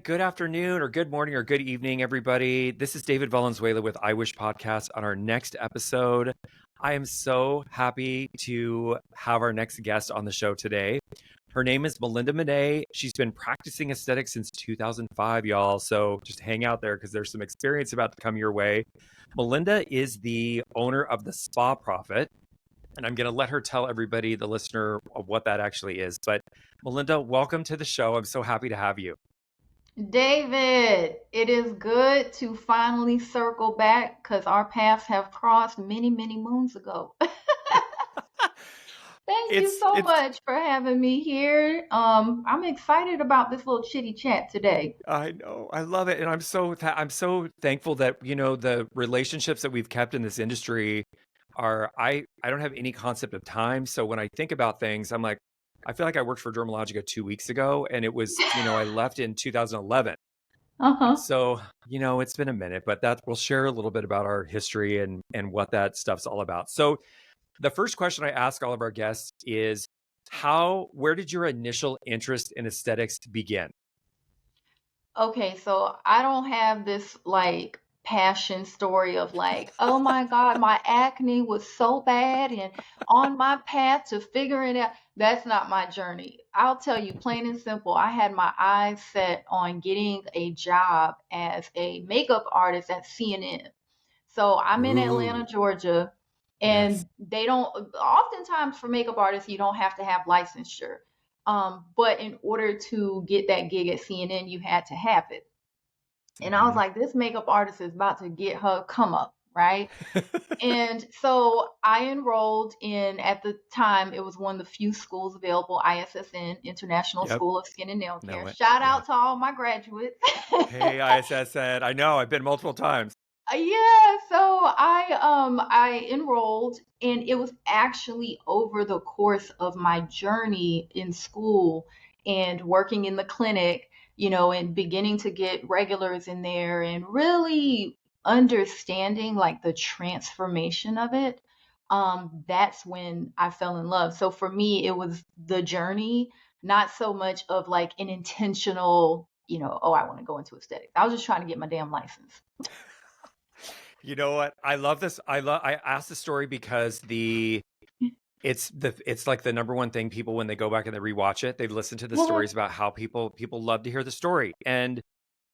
good afternoon or good morning or good evening, everybody. This is David Valenzuela with I Wish Podcast on our next episode. I am so happy to have our next guest on the show today. Her name is Melinda Miné. She's been practicing aesthetics since 2005, y'all. So just hang out there because there's some experience about to come your way. Melinda is the owner of the Spa Profit. And I'm going to let her tell everybody, the listener, what that actually is. But Melinda, welcome to the show. I'm so happy to have you. David, it is good to finally circle back because our paths have crossed many, many moons ago. Thank you It's so it's much for having me here. I'm excited about this little chitty chat today. I know. I love it. And I'm so thankful that, the relationships that we've kept in this industry are I don't have any concept of time. So when I think about things, I'm like, I feel like I worked for Dermalogica 2 weeks ago and it was, I left in 2011. Uh-huh. So, it's been a minute, but that we'll share a little bit about our history and what that stuff's all about. So the first question I ask all of our guests is where did your initial interest in aesthetics begin? Okay, so I don't have this like passion story of like, oh my God, my acne was so bad and on my path to figuring it out. That's not my journey. I'll tell you plain and simple. I had my eyes set on getting a job as a makeup artist at CNN. So I'm in Atlanta, Ooh, Georgia, yes. and they don't, oftentimes for makeup artists, you don't have to have licensure. But in order to get that gig at CNN, you had to have it. And I was Mhm. like, this makeup artist is about to get her come up, right? And so I enrolled in, at the time, it was one of the few schools available, ISSN, International Yep. School of Skin and Nail Know Care. it. Shout Yeah. out to all my graduates. Hey, ISS said, I know, I've been multiple times. Yeah, so I enrolled and it was actually over the course of my journey in school and working in the clinic, and beginning to get regulars in there and really understanding like the transformation of it. That's when I fell in love. So for me, it was the journey, not so much of like an intentional, oh, I want to go into aesthetics. I was just trying to get my damn license. You know what? I love this. I asked the story because it's like the number one thing people when they go back and they rewatch it, they've listened to the stories about how people love to hear the story. And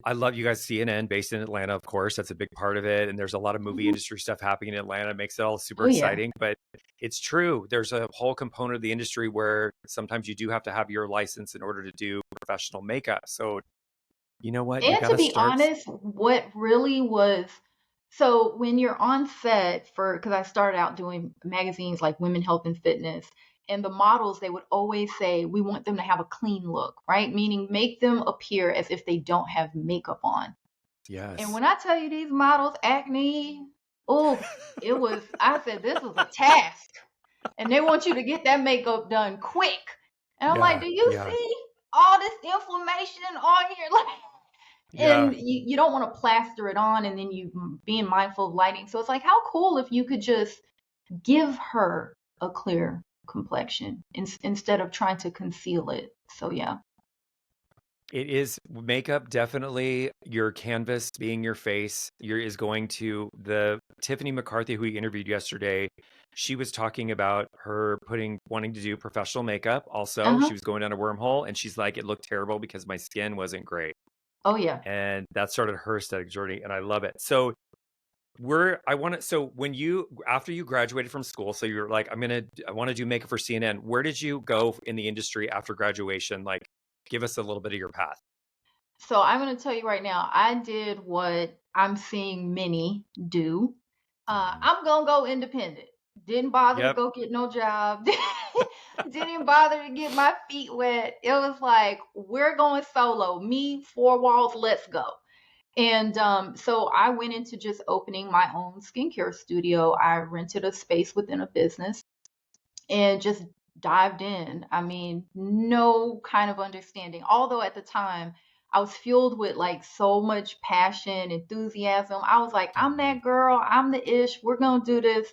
I love you guys CNN based in Atlanta, of course. That's a big part of it. And there's a lot of movie Mhm. industry stuff happening in Atlanta. It makes it all super Oh yeah. exciting. But it's true. There's a whole component of the industry where sometimes you do have to have your license in order to do professional makeup. So you know what? You And to gotta be start. honest, what really was so when you're on set for, because I started out doing magazines like Women Health and Fitness, and the models, they would always say, we want them to have a clean look, right? Meaning make them appear as if they don't have makeup on. And Yes. when I tell you these models, acne, oh, I said, this was a task. And they want you to get that makeup done quick. And I'm like, Yeah. do you Yeah. see all this inflammation on here? Like, Yeah. and you don't want to plaster it on and then you being mindful of lighting. So it's like, how cool if you could just give her a clear complexion instead of trying to conceal it. So yeah. It is makeup, definitely your canvas being your face. Is going to the Tiffany McCarthy, who we interviewed yesterday. She was talking about her wanting to do professional makeup. Also, she Uh-huh. was going down a wormhole and she's like, it looked terrible because my skin wasn't great. Oh yeah. And that started her aesthetic journey. And I love it. So so when after you graduated from school, so you're like, I want to do makeup for CNN. Where did you go in the industry after graduation? Like, give us a little bit of your path. So I'm going to tell you right now, I did what I'm seeing many do. Mhm. I'm going to go independent. Didn't bother to Yep. go get no job. Didn't bother to get my feet wet. It was like, we're going solo. Me, four walls, let's go. And so I went into just opening my own skincare studio. I rented a space within a business and just dived in. I mean, no kind of understanding. Although at the time I was fueled with like so much passion, enthusiasm. I was like, I'm Mhm. that girl, I'm the ish, we're gonna do this.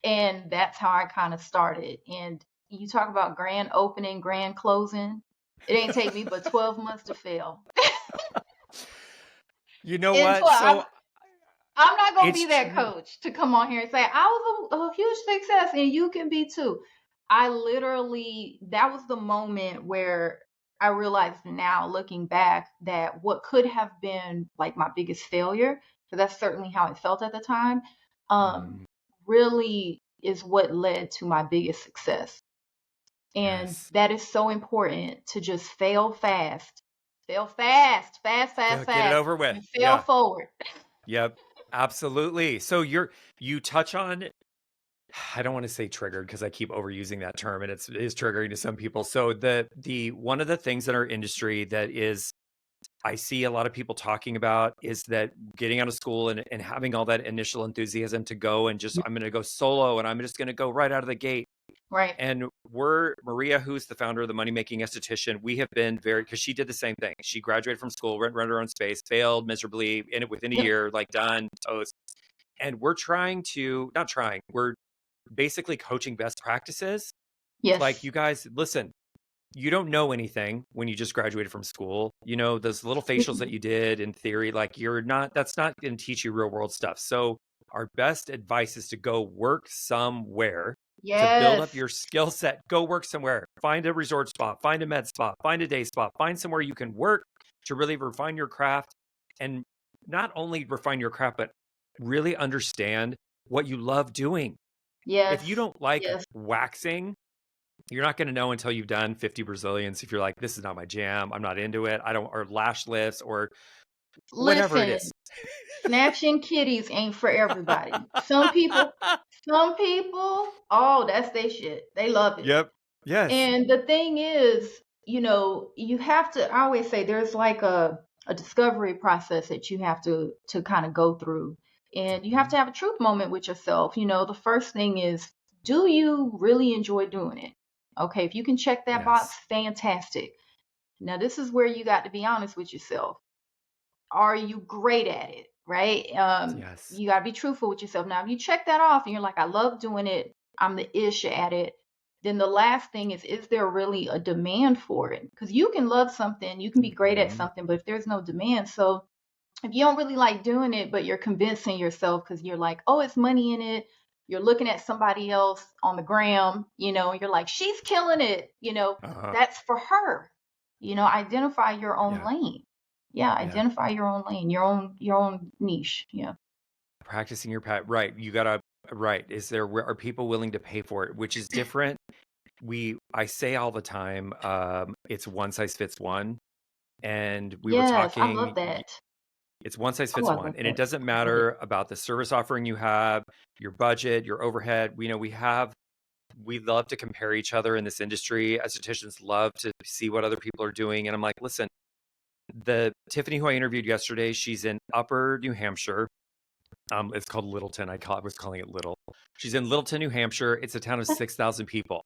And that's how I kind of started. And you talk about grand opening, grand closing. It ain't take me but 12 months to fail. You know And so what? So I'm not gonna it's be that true. coach to come on here and say I was a huge success and you can be too. I literally, that was the moment where I realized now looking back that what could have been like my biggest failure, because that's certainly how it felt at the time, um, Mhm. really is what led to my biggest success. And Yes. that is so important to just fail fast, fail fast, fast, fast, Get it fast, over with. and fail Yeah. forward. Yep. Absolutely. So you touch on, I don't want to say triggered because I keep overusing that term and it is triggering to some people. So the one of the things in our industry that is I see a lot of people talking about is that getting out of school and having all that initial enthusiasm to go and just I'm going to go solo and I'm just going to go right out of the gate. Right. And we're Maria, who's the founder of the Money Making Esthetician. We have been very because she did the same thing. She graduated from school, run her own space, failed miserably in it within a Yep. year, like done, toast. And we're trying to not trying. We're basically coaching best practices. Like Yes. you guys, listen. You don't know anything when you just graduated from school. You know those little facials that you did in theory. Like you're not. That's not going to teach you real world stuff. So our best advice is to go work somewhere to build up Yes. your skill set. Go work somewhere. Find a resort spot, find a med spot, find a day spot, find somewhere you can work to really refine your craft and not only refine your craft, but really understand what you love doing. If you Yes. don't like Yes. waxing, you're not going to know until you've done 50 Brazilians. If you're like, this is not my jam, I'm not into it, I don't, or lash lifts or whatever it is. Listen, snatching kitties ain't for everybody. Some people, oh, that's their shit. They love it. Yep. Yes. And the thing is, you have to, I always say there's like a discovery process that you have to kind of go through. And you have Mhm. to have a truth moment with yourself. The first thing is, do you really enjoy doing it? Okay, if you can check that box, Yes. fantastic. Now, this is where you got to be honest with yourself. Are you great at it? Right? Yes. You got to be truthful with yourself. Now, if you check that off and you're like, I love doing it, I'm the ish at it, then the last thing is there really a demand for it? Because you can love something, you can be great at Mhm. something, but if there's no demand, so if you don't really like doing it, but you're convincing yourself because you're like, oh, it's money in it. You're looking at somebody else on the gram, and you're like, she's killing it. Uh-huh. That's for her. Identify your own Yeah. lane. Yeah, Yeah. identify your own lane, your own niche. Yeah. Practicing your pat. Right. You gotta. Right. Are people willing to pay for it? Which is different. I say all the time, it's one size fits one. And we were Yes, I love talking, that. it's one size Oh, fits I one. love And it that. doesn't Love it. matter about the service offering you have, your budget, your overhead. We love to compare each other in this industry. Estheticians love to see what other people are doing. And I'm like, listen, the Tiffany who I interviewed yesterday, she's in Upper New Hampshire. It's called Littleton. I was calling it Little. She's in Littleton, New Hampshire. It's a town of 6,000 people.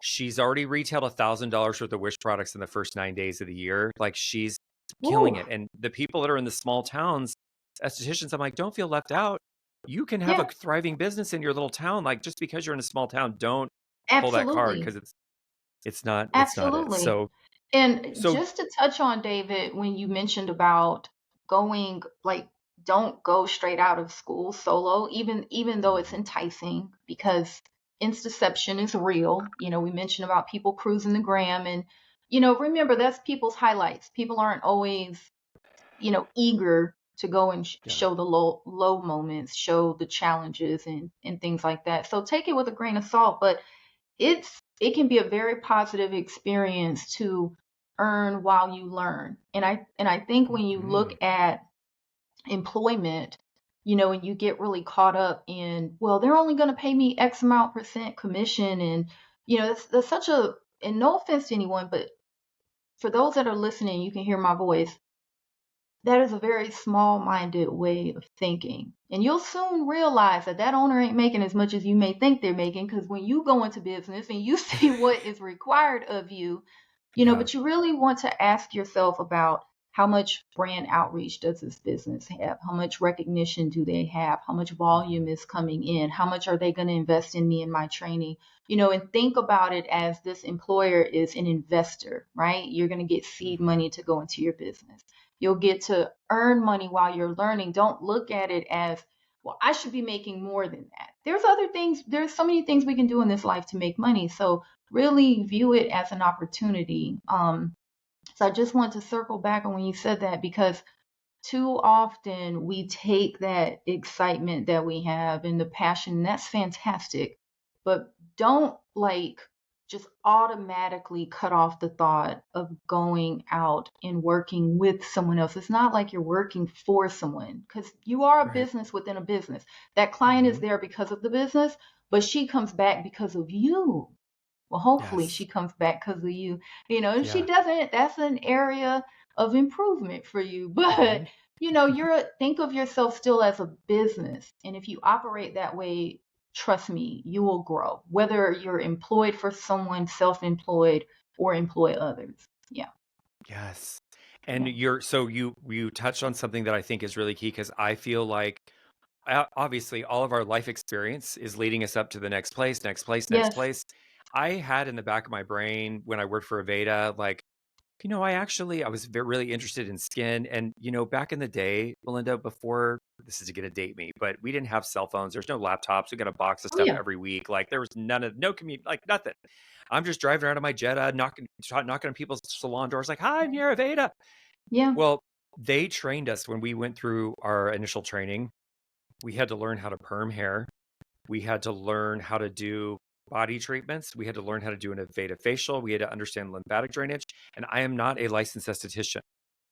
She's already retailed $1,000 worth of Wish products in the first 9 days of the year. Like she's killing Ooh, it. And the people that are in the small towns, estheticians, I'm like, don't feel left out. You can have a yeah, thriving business in your little town. Like just because you're in a small town, don't pull that card absolutely. because it's not it. Absolutely. So And so just to touch on David, when you mentioned about going, like, don't go straight out of school solo, even though it's mhm, enticing, because insteception is real. We mentioned about people cruising the gram, and remember, that's people's highlights. People aren't always, eager to go and yeah. show the low moments, show the challenges and things like that. So take it with a grain of salt, but it can be a very positive experience to earn while you learn. And I think when you look Mhm, at employment, and you get really caught up in, well, they're only going to pay me X amount percent commission, and that's such a, and no offense to anyone, but for those that are listening, you can hear my voice. That is a very small minded way of thinking. And you'll soon realize that that owner ain't making as much as you may think they're making, because when you go into business and you see what is required of you, yeah. but you really want to ask yourself about how much brand outreach does this business have? How much recognition do they have? How much volume Mhm, is coming in? How much are they going to invest in me and my training? And think about it as this employer is an investor, right? You're going to get seed mhm, money to go into your business. You'll get to earn money while you're learning. Don't look at it as, well, I should be making more than that. There's other things, there's so many things we can do in this life to make money. So really view it as an opportunity. So I just want to circle back on when you said that, because too often we take that excitement that we have and the passion, and that's fantastic, but don't like just automatically cut off the thought of going out and working with someone else. It's not like you're working for someone, because you are a Right. business within a business. That client is Hmm. there because of the business, but she comes back because of you. Well, hopefully Yes. she comes back because of you. If she Yeah. doesn't, that's an area of improvement for you. But Hmm. think of yourself still as a business. And if you operate that way, trust me, you will grow, whether you're employed for someone, self-employed, or employ others. Yeah. Yes. And Yeah. you touched on something that I think is really key, because I feel like obviously all of our life experience is leading us up to the next place, next place, next Yes. place. I had in the back of my brain when I worked for Aveda, like, I was really interested in skin. And, back in the day, Melinda, before, this is going to date me, but we didn't have cell phones. There's no laptops. We got a box of Oh stuff yeah. every week. Like, there was no commute, like nothing. I'm just driving around in my Jetta, knocking on people's salon doors, like, hi, I'm Right. here, Aveda. Yeah. Well, they trained us when we went through our initial training. We had to learn how to perm hair. We had to learn how to do body treatments. We had to learn how to do an Aveda facial. We had to understand lymphatic drainage. And I am not a licensed esthetician.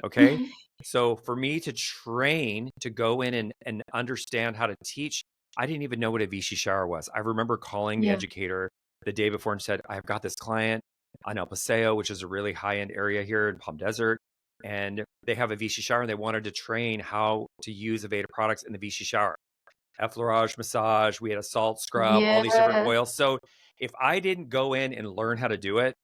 Okay. So for me to train to go in and understand how to teach, I didn't even know what a Vichy shower was. I remember calling the Yeah. educator the day before and said, I've got this client on El Paseo, which is a really high end area here in Palm Desert. And they have a Vichy shower and they wanted to train how to use Aveda products in the Vichy shower. Effleurage massage, we had a salt scrub, all these different Yes. oils. So if I didn't go in and learn how to do it,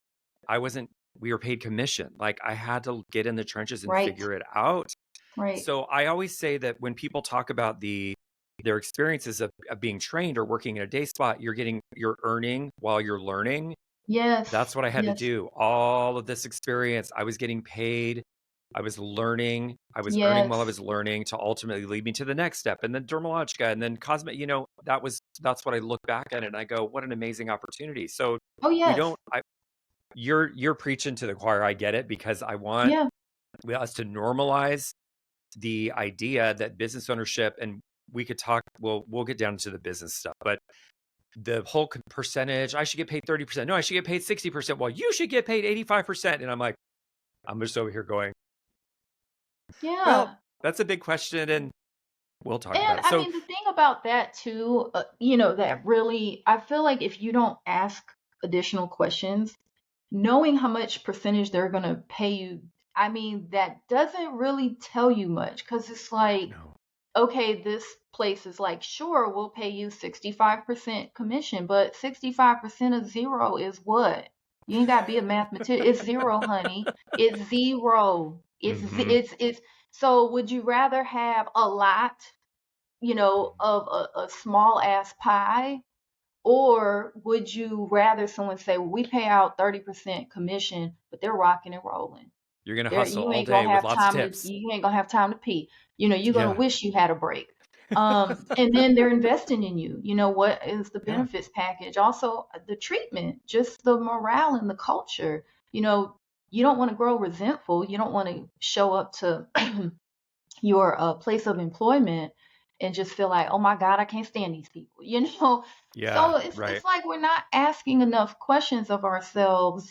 I wasn't, we were paid commission. Like, I had to get in the trenches and Right. figure it out. Right. So I always say that when people talk about their experiences of being trained or working in a day spot, you're earning while you're learning. Yes. That's what I had to Yes. do. All of this experience, I was getting paid. I was learning. I was earning while I Yes. was learning to ultimately lead me to the next step, and then Dermalogica, and then Cosmet. That's what I look back at it and I go, what an amazing opportunity. So Oh we yes. don't. You're preaching to the choir. I get it, because I want Yeah. us to normalize the idea that business ownership, and we could talk. We'll get down to the business stuff, but the whole percentage, I should get paid 30%. No, I should get paid 60%. Well, you should get paid 85%. And I'm like, I'm just over here going, well, Yeah. that's a big question and we'll talk about And it. I So, mean, the thing about that too, that really, I feel like if you don't ask additional questions, knowing how much percentage they're going to pay you, I mean, that doesn't really tell you much, because it's like, no. okay, this place is like, sure, we'll pay you 65% commission, but 65% of zero is what? You ain't got to be a mathematician. It's zero, honey. It's zero. Hmm. It's so would you rather have a lot, of a small ass pie, or would you rather someone say, well, we pay out 30% commission, but they're rocking and rolling. You're going to There, hustle you all ain't day gonna with have lots of time to tips. you ain't gonna have time to pee. You're gonna Yeah. wish you had a break. And then they're investing in you. What is the Yeah. benefits package? Also, the treatment, just the morale and the culture. You don't want to grow resentful. You don't want to show up to your place of employment and just feel like, oh my God, I can't stand these people, Yeah. So it's Right. it's like we're not asking enough questions of ourselves.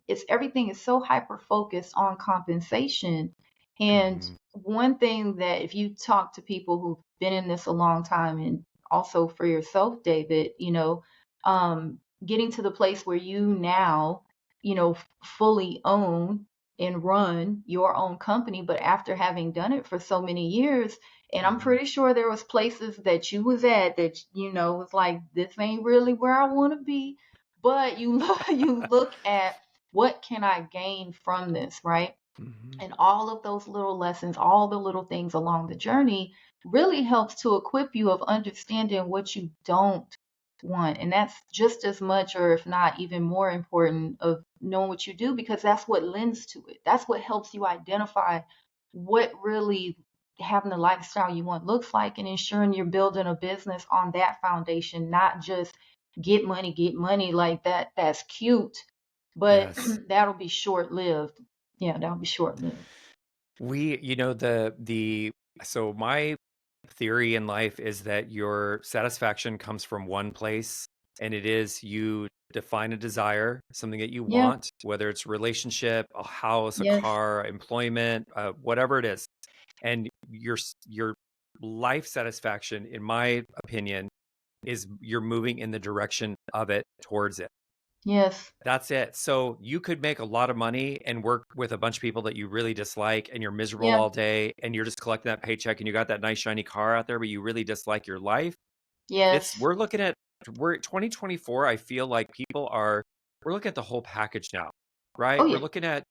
It's everything is so hyper focused on compensation. And Hmm. one thing that if you talk to people who've been in this a long time, and also for yourself, David, getting to the place where you now, fully own and run your own company, but after having done it for so many years, and I'm Hmm. pretty sure there was places that you was at that was like, this ain't really where I want to be, but you you look at, what can I gain from this, right? Hmm. And all of those little lessons, all the little things along the journey really helps to equip you of understanding what you don't want. And that's just as much, or if not even more important, of knowing what you do, because that's what lends to it. That's what helps you identify what really having the lifestyle you want looks like, and ensuring you're building a business on that foundation, not just get money like that. That's cute, but Yes. that'll be short lived. Yeah, that'll be short lived. So my theory in life is that your satisfaction comes from one place, and it is you define a desire, something that you Yeah, want, whether it's relationship, a house, a yes, car, employment, whatever it is. And your life satisfaction, in my opinion, is you're moving in the direction of it towards it. yes, That's it. So you could make a lot of money and work with a bunch of people that you really dislike, and you're miserable yeah, all day, and you're just collecting that paycheck, and you got that nice shiny car out there, but you really dislike your life. yes. We're 2024. I feel like we're looking at the whole package now, Oh right? yeah,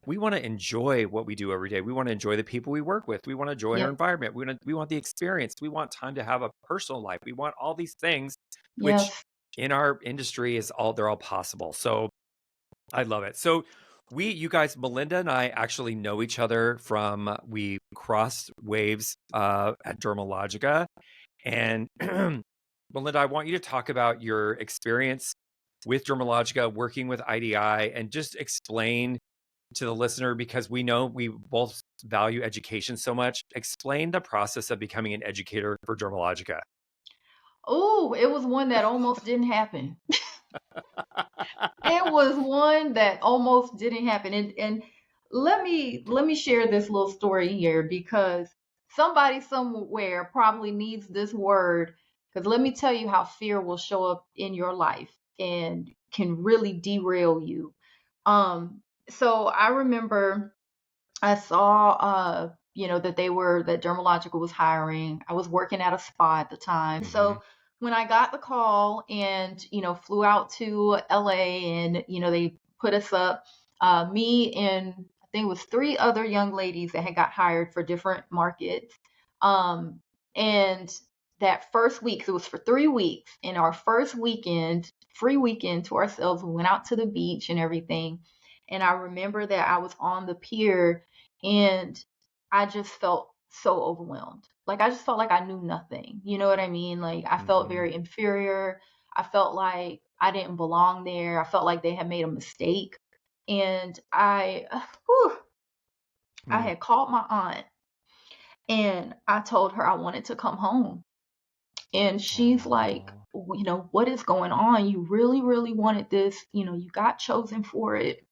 We want to enjoy what we do every day. We want to enjoy the people we work with. We want to enjoy our yep, environment. We want the experience. We want time to have a personal life. We want all these things, which yes. in our industry they're all possible. So I love it. So you guys, Melinda and I actually know each other we crossed waves at Dermalogica. And Melinda, I want you to talk about your experience with Dermalogica, working with IDI, and just explain to the listener, because we know we both value education so much. Explain the process of becoming an educator for Dermalogica. Oh, it was one that almost didn't happen. It was one that almost didn't happen. And let me share this little story here, because somebody somewhere probably needs this word, because let me tell you how fear will show up in your life and can really derail you. So I remember I saw that Dermalogical was hiring. I was working at a spa at the time. Mm-hmm. So when I got the call and, flew out to LA, and, they put us up, me and I think it was three other young ladies that had got hired for different markets. Um, and that first week, so it was for 3 weeks. In our first weekend, free weekend to ourselves, we went out to the beach and everything. And I remember that I was on the pier, and I just felt so overwhelmed. Like I just felt like I knew nothing. You know what I mean? Like I felt Mm-hmm. very inferior. I felt like I didn't belong there. I felt like they had made a mistake. And I Mm. had called my aunt, and I told her I wanted to come home. And she's like, Oh. what is going on? You really, really wanted this. You got chosen for it.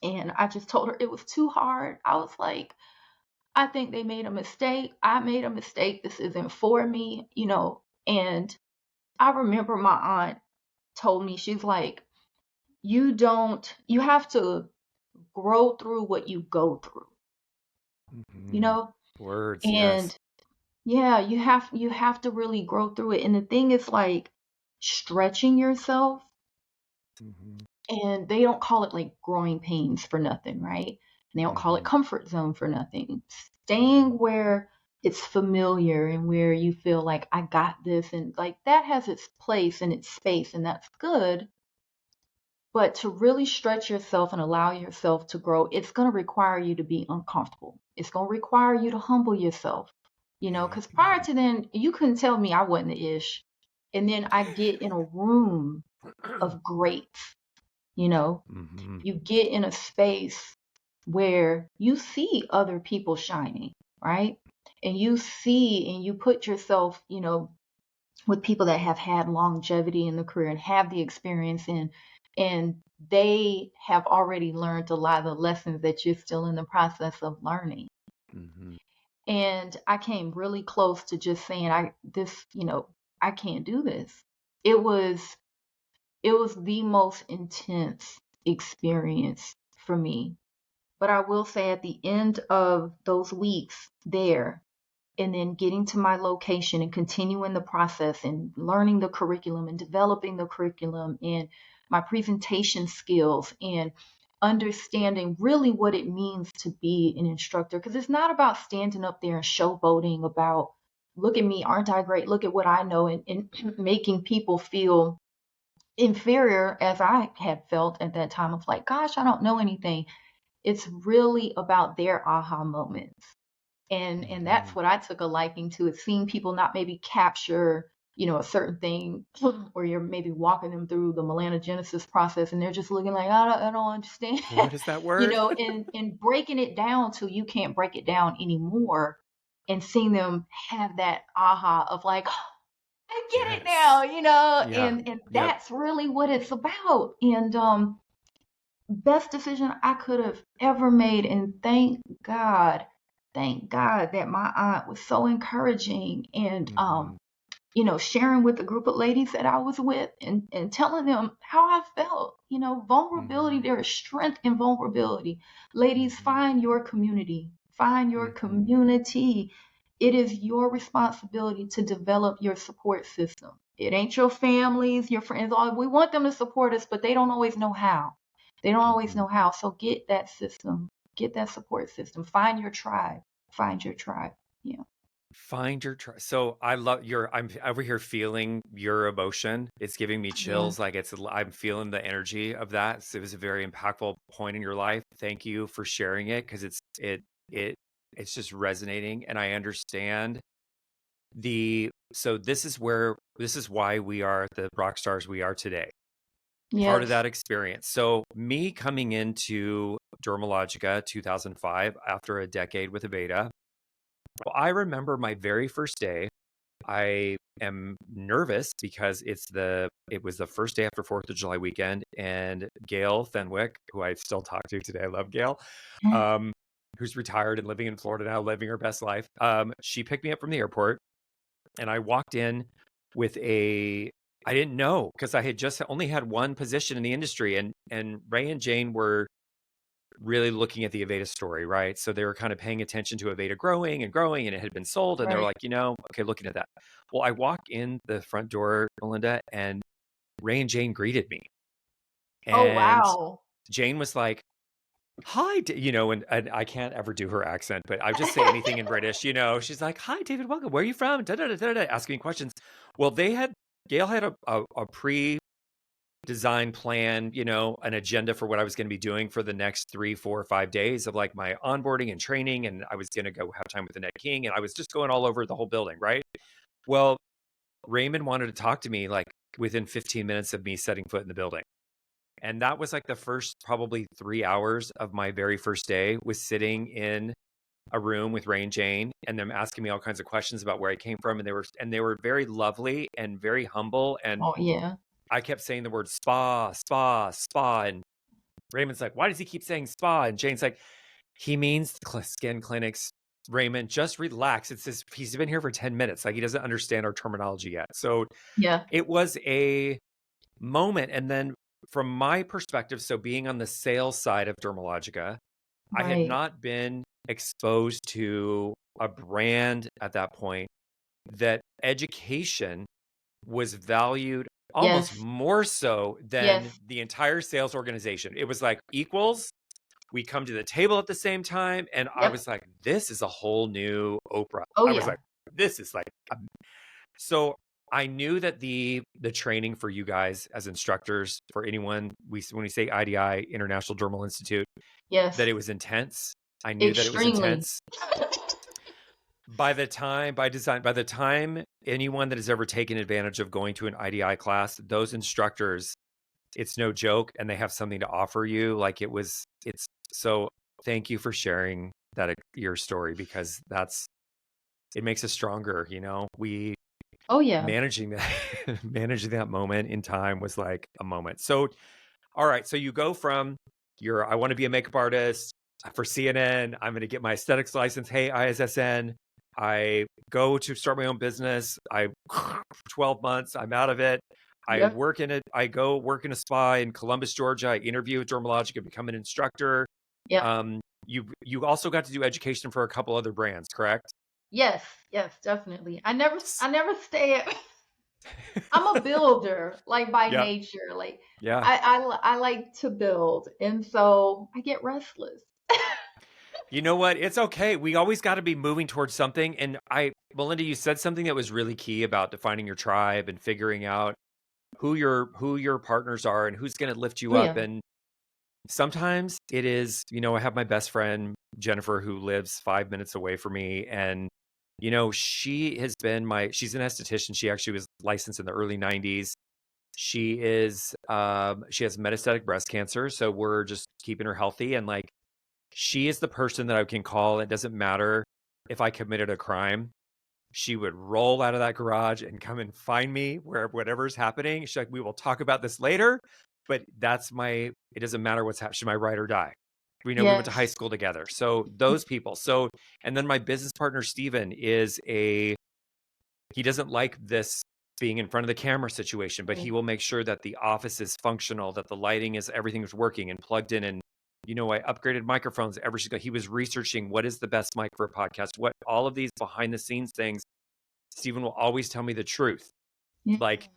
And I just told her it was too hard. I was like, I think they made a mistake. I made a mistake. This isn't for me. And I remember my aunt told me, she's like, you have to grow through what you go through, you Mm-hmm. know? Words, yes. And yeah, you have to really grow through it. And the thing is like stretching yourself, Mm-hmm. and they don't call it like growing pains for nothing, right? And they don't call it Mm-hmm. comfort zone for nothing. Mm-hmm. Staying where it's familiar and where you feel like I got this, and like that has its place and its space, and that's good. But to really stretch yourself and allow yourself to grow, it's going to require you to be uncomfortable. It's going to require you to humble yourself, because prior to then, you couldn't tell me I wasn't the ish. And then I get in a room of greats, you know, Mm-hmm. you get in a space where you see other people shining, right? And you see and you put yourself, with people that have had longevity in the career and have the experience and they have already learned a lot of the lessons that you're still in the process of learning. Mm-hmm. And I came really close to just saying, I can't do this. It was it was the most intense experience for me. But I will say at the end of those weeks there, and then getting to my location and continuing the process and learning the curriculum and developing the curriculum and my presentation skills and understanding really what it means to be an instructor. Because it's not about standing up there and showboating about, look at me, aren't I great? Look at what I know, and making people feel inferior, as I had felt at that time of like, gosh, I don't know anything. It's really about their aha moments. And Mm-hmm. that's what I took a liking to, is seeing people not maybe capture, a certain thing, or you're maybe walking them through the melanogenesis process and they're just looking like, I don't understand, What is that word? and breaking it down till you can't break it down anymore, and seeing them have that aha of like, I get it Yes. now, Yeah. and Yep. that's really what it's about. And best decision I could have ever made. And thank God that my aunt was so encouraging, and Mm-hmm. sharing with the group of ladies that I was with, and telling them how I felt. Vulnerability, Mm-hmm. there is strength in vulnerability. Ladies, Mm-hmm. find your community. Find your Mm-hmm. community. It is your responsibility to develop your support system. It ain't your families, your friends. We want them to support us, but they don't always know how. They don't always Mm-hmm. know how. So get that system, get that support system. Find your tribe. Find your tribe. Yeah. Find your so I love your I'm over here feeling your emotion. It's giving me Yeah. chills. Like I'm feeling the energy of that. So it was a very impactful point in your life. Thank you for sharing it, because it it's just resonating, and I understand the so this is why we are the rock stars we are today. Part of Yes. that experience. So me coming into Dermalogica 2005 after a decade with Aveda. Well, I remember my very first day. I am nervous because it was the first day after 4th of July weekend, and Gail Fenwick, who I still talk to today, I love Gail, um, who's retired and living in Florida now, living her best life. She picked me up from the airport, and I walked in with I didn't know, because I had just only had one position in the industry, and Ray and Jane were really looking at the Aveda story, right? So they were kind of paying attention to Aveda growing and growing, and it had been sold. And they were Right. like, okay, looking at that. Well, I walk in the front door, Melinda, and Ray and Jane greeted me. Oh, And wow. Jane was like, hi, and I can't ever do her accent, but I just say anything in British, she's like, hi, David, welcome. Where are you from? Da, da, da, da, da, asking me questions. Well, Gail had a pre design plan, an agenda for what I was going to be doing for the next 3, 4, 5 days of like my onboarding and training. And I was going to go have time with Annette King. And I was just going all over the whole building. Right. Well, Raymond wanted to talk to me like within 15 minutes of me setting foot in the building. And that was like the first probably 3 hours of my very first day, was sitting in a room with Ray and Jane, and them asking me all kinds of questions about where I came from. And they were very lovely and very humble. And Oh, yeah. I kept saying the word spa, spa, spa. And Raymond's like, why does he keep saying spa? And Jane's like, he means skin clinics. Raymond, just relax. It's this, he's been here for 10 minutes. Like, he doesn't understand our terminology yet. So Yeah. it was a moment. And then from my perspective, so being on the sales side of Dermalogica, I had Right. not been exposed to a brand at that point that education was valued almost Yes. more so than Yes. the entire sales organization. It was like equals. We come to the table at the same time. And I Yep. was like, this is a whole new Oprah. Oh, I was yeah. like, this is like, so I knew that the training for you guys as instructors, for anyone, when we say IDI, International Dermal Institute, that Yes. it was intense. I knew that it was Extremely. intense. By the time anyone that has ever taken advantage of going to an IDI class, those instructors, it's no joke, and they have something to offer you. Like it's so. Thank you for sharing that your story, because it makes us stronger. We Oh, yeah. managing that managing that moment in time was like a moment. So, all right, so you go from I want to be a makeup artist for CNN. I'm going to get my aesthetics license. Hey, ISSN. I go to start my own business. 12 months. I'm out of it. I Yep. work in it. I go work in a spa in Columbus, Georgia. I interview with Dermalogica, become an instructor. Yep. You also got to do education for a couple other brands, correct? Yes. Yes, definitely. I never stay at I'm a builder, like, by Yep. nature. Like, Yeah. I like to build, and so I get restless. You know what? It's okay. We always got to be moving towards something. And Melinda, you said something that was really key about defining your tribe and figuring out who your partners are and who's going to lift Oh, you up. yeah. And sometimes it is, I have my best friend, Jennifer, who lives 5 minutes away from me. And, she's an esthetician. She actually was licensed in the early 90s. She has metastatic breast cancer. So we're just keeping her healthy. And like, she is the person that I can call. It doesn't matter if I committed a crime. She would roll out of that garage and come and find me where whatever's happening. She's like, we will talk about this later, but it doesn't matter what's happening. She's my ride or die. We went to high Yes. school together. So those people. So, and then my business partner, Steven, he doesn't like this being in front of the camera situation, but he will make sure that the office is functional, that the lighting everything is working and plugged in. And, I upgraded microphones he was researching what is the best mic for a podcast, all of these behind the scenes things. Steven will always tell me the truth. Yeah. Like,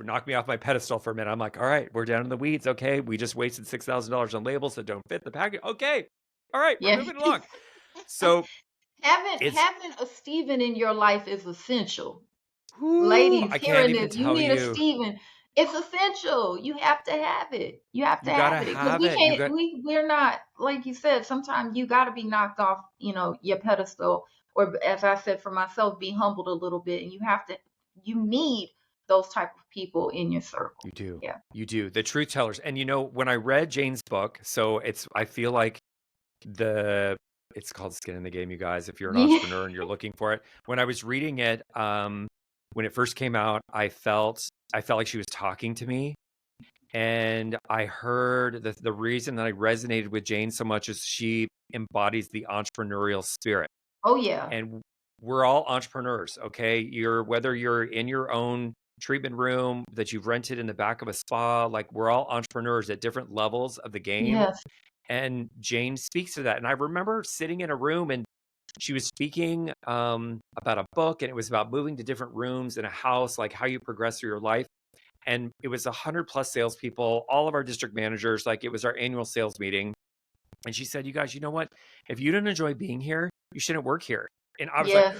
knock me off my pedestal for a minute. I'm like, all right, we're down in the weeds. Okay. We just wasted $6,000 on labels that don't fit the package. Okay. All right. We're Yeah. moving along. So Having a Steven in your life is essential. I Ladies can't hearing even this, you tell need a you. Steven. It's essential. You have to have it. You have to You gotta have it because have we it. can't. We're not, like you said. Sometimes you got to be knocked off, your pedestal, or as I said for myself, be humbled a little bit. And you have to. You need those type of people in your circle. You do. Yeah. You do. The truth tellers. And when I read Jane's book, so I feel like it's called Skin in the Game, you guys, if you're an Yeah. entrepreneur and you're looking for it. When I was reading it, when it first came out, I felt like she was talking to me. And I heard the reason that I resonated with Jane so much is she embodies the entrepreneurial spirit. Oh yeah. And we're all entrepreneurs, okay? Whether you're in your own treatment room that you've rented in the back of a spa, like we're all entrepreneurs at different levels of the game. Yes. And Jane speaks to that. And I remember sitting in a room and she was speaking about a book, and it was about moving to different rooms in a house, like how you progress through your life. And it was 100+ salespeople, all of our district managers, like it was our annual sales meeting. And she said, you guys, you know what? If you don't enjoy being here, you shouldn't work here. And I was like,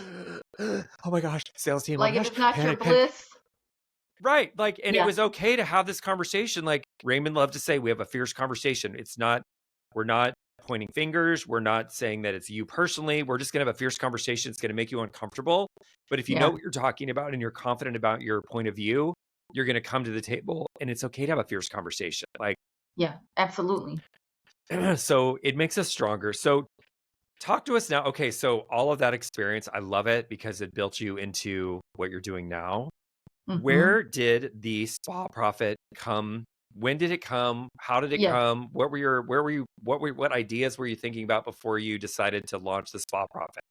Yes. oh my gosh, sales team, oh Like my if gosh, it's not your panic, panic. bliss. Right. Like, and it Yeah. was okay to have this conversation. Like Raymond loved to say, we have a fierce conversation. We're not pointing fingers. We're not saying that it's you personally. We're just going to have a fierce conversation. It's going to make you uncomfortable. But if you know Yeah. what you're talking about and you're confident about your point of view, you're going to come to the table, and it's okay to have a fierce conversation. Like, Yeah. Absolutely. so it makes us stronger. So talk to us now. Okay. So all of that experience, I love it because it built you into what you're doing now. Mm-hmm. Where did the spa profit come? When did it come? How did it Yeah. come? What ideas were you thinking about before you decided to launch the spa profit?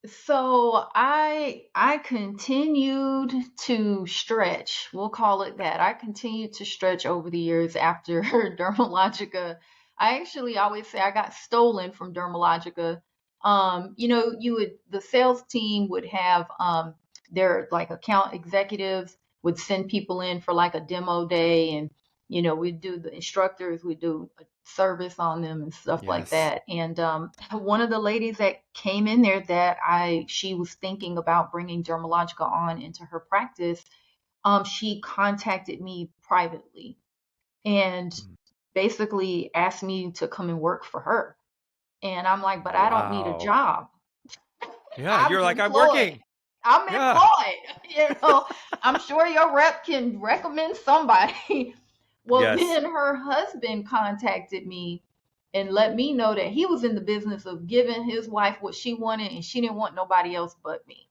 So I continued to stretch. We'll call it that. I continued to stretch over the years after Dermalogica. I actually always say I got stolen from Dermalogica. The sales team would have their like account executives would send people in for like a demo day, and we'd do the instructors, we'd do a service on them and stuff like Yes. that. And one of the ladies that came in there she was thinking about bringing Dermalogica on into her practice. She contacted me privately and basically asked me to come and work for her. And I'm like, but I don't need a Wow. job. Yeah. I'm You're like, I'm employed. working. I'm Yeah. employed. I'm sure your rep can recommend somebody. Well, Yes. then her husband contacted me and let me know that he was in the business of giving his wife what she wanted, and she didn't want nobody else but me.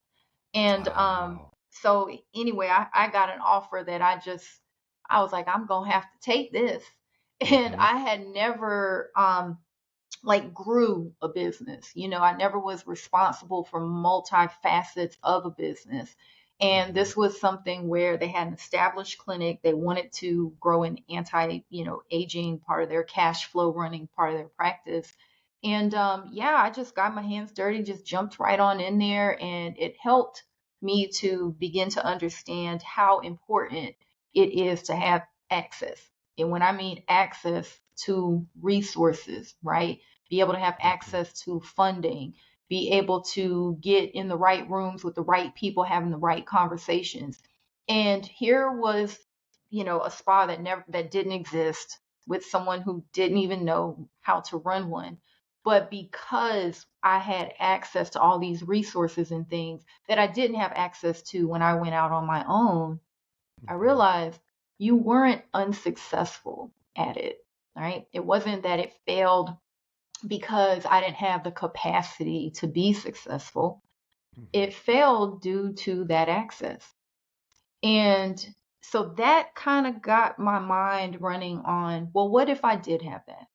And Wow. so anyway, I got an offer that I was like, I'm gonna have to take this. And Mm-hmm. I had never like grew a business. I never was responsible for multi-facets of a business. And Mm-hmm. this was something where they had an established clinic. They wanted to grow an aging part of their cash flow running part of their practice. And yeah, I just got my hands dirty, just jumped right on in there. And it helped me to begin to understand how important it is to have access. And when I mean access to resources, right? Be able to have Mm-hmm. access to funding, be able to get in the right rooms with the right people, having the right conversations. And here was, a spa that didn't exist. with someone who didn't even know how to run one. But because I had access to all these resources and things that I didn't have access to when I went out on my own, I realized you weren't unsuccessful at it, right? It wasn't that it failed because I didn't have the capacity to be successful. It failed due to that access. And so that kind of got my mind running on, well, what if I did have that?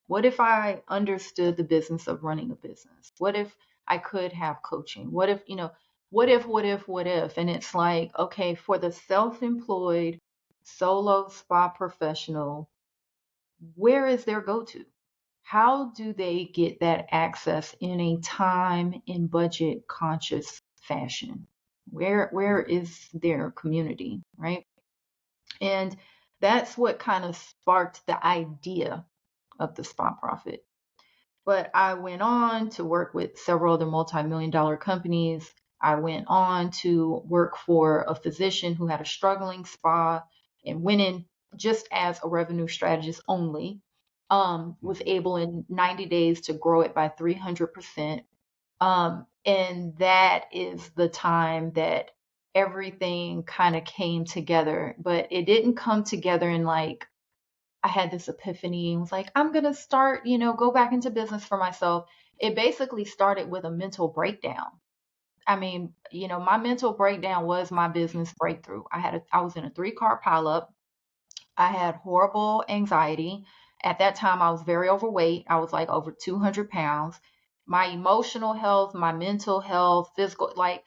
What if I understood the business of running a business? What if I could have coaching? What if, what if? And it's like, okay, for the self employed solo spa professional, where is their go to? How do they get that access in a time and budget conscious fashion? Where is their community, right? And that's what kind of sparked the idea of the Spa Profit. But I went on to work with several other multi-million dollar companies. I went on to work for a physician who had a struggling spa and went in just as a revenue strategist only. Was able in 90 days to grow it by 300%. And that is the time that everything kind of came together. But it didn't come together in like, I had this epiphany and was like, I'm going to start, go back into business for myself. It basically started with a mental breakdown. I mean, my mental breakdown was my business breakthrough. I was in a 3-car pileup. I had horrible anxiety. At that time, I was very overweight. I was like over 200 pounds. My emotional health, my mental health, physical, like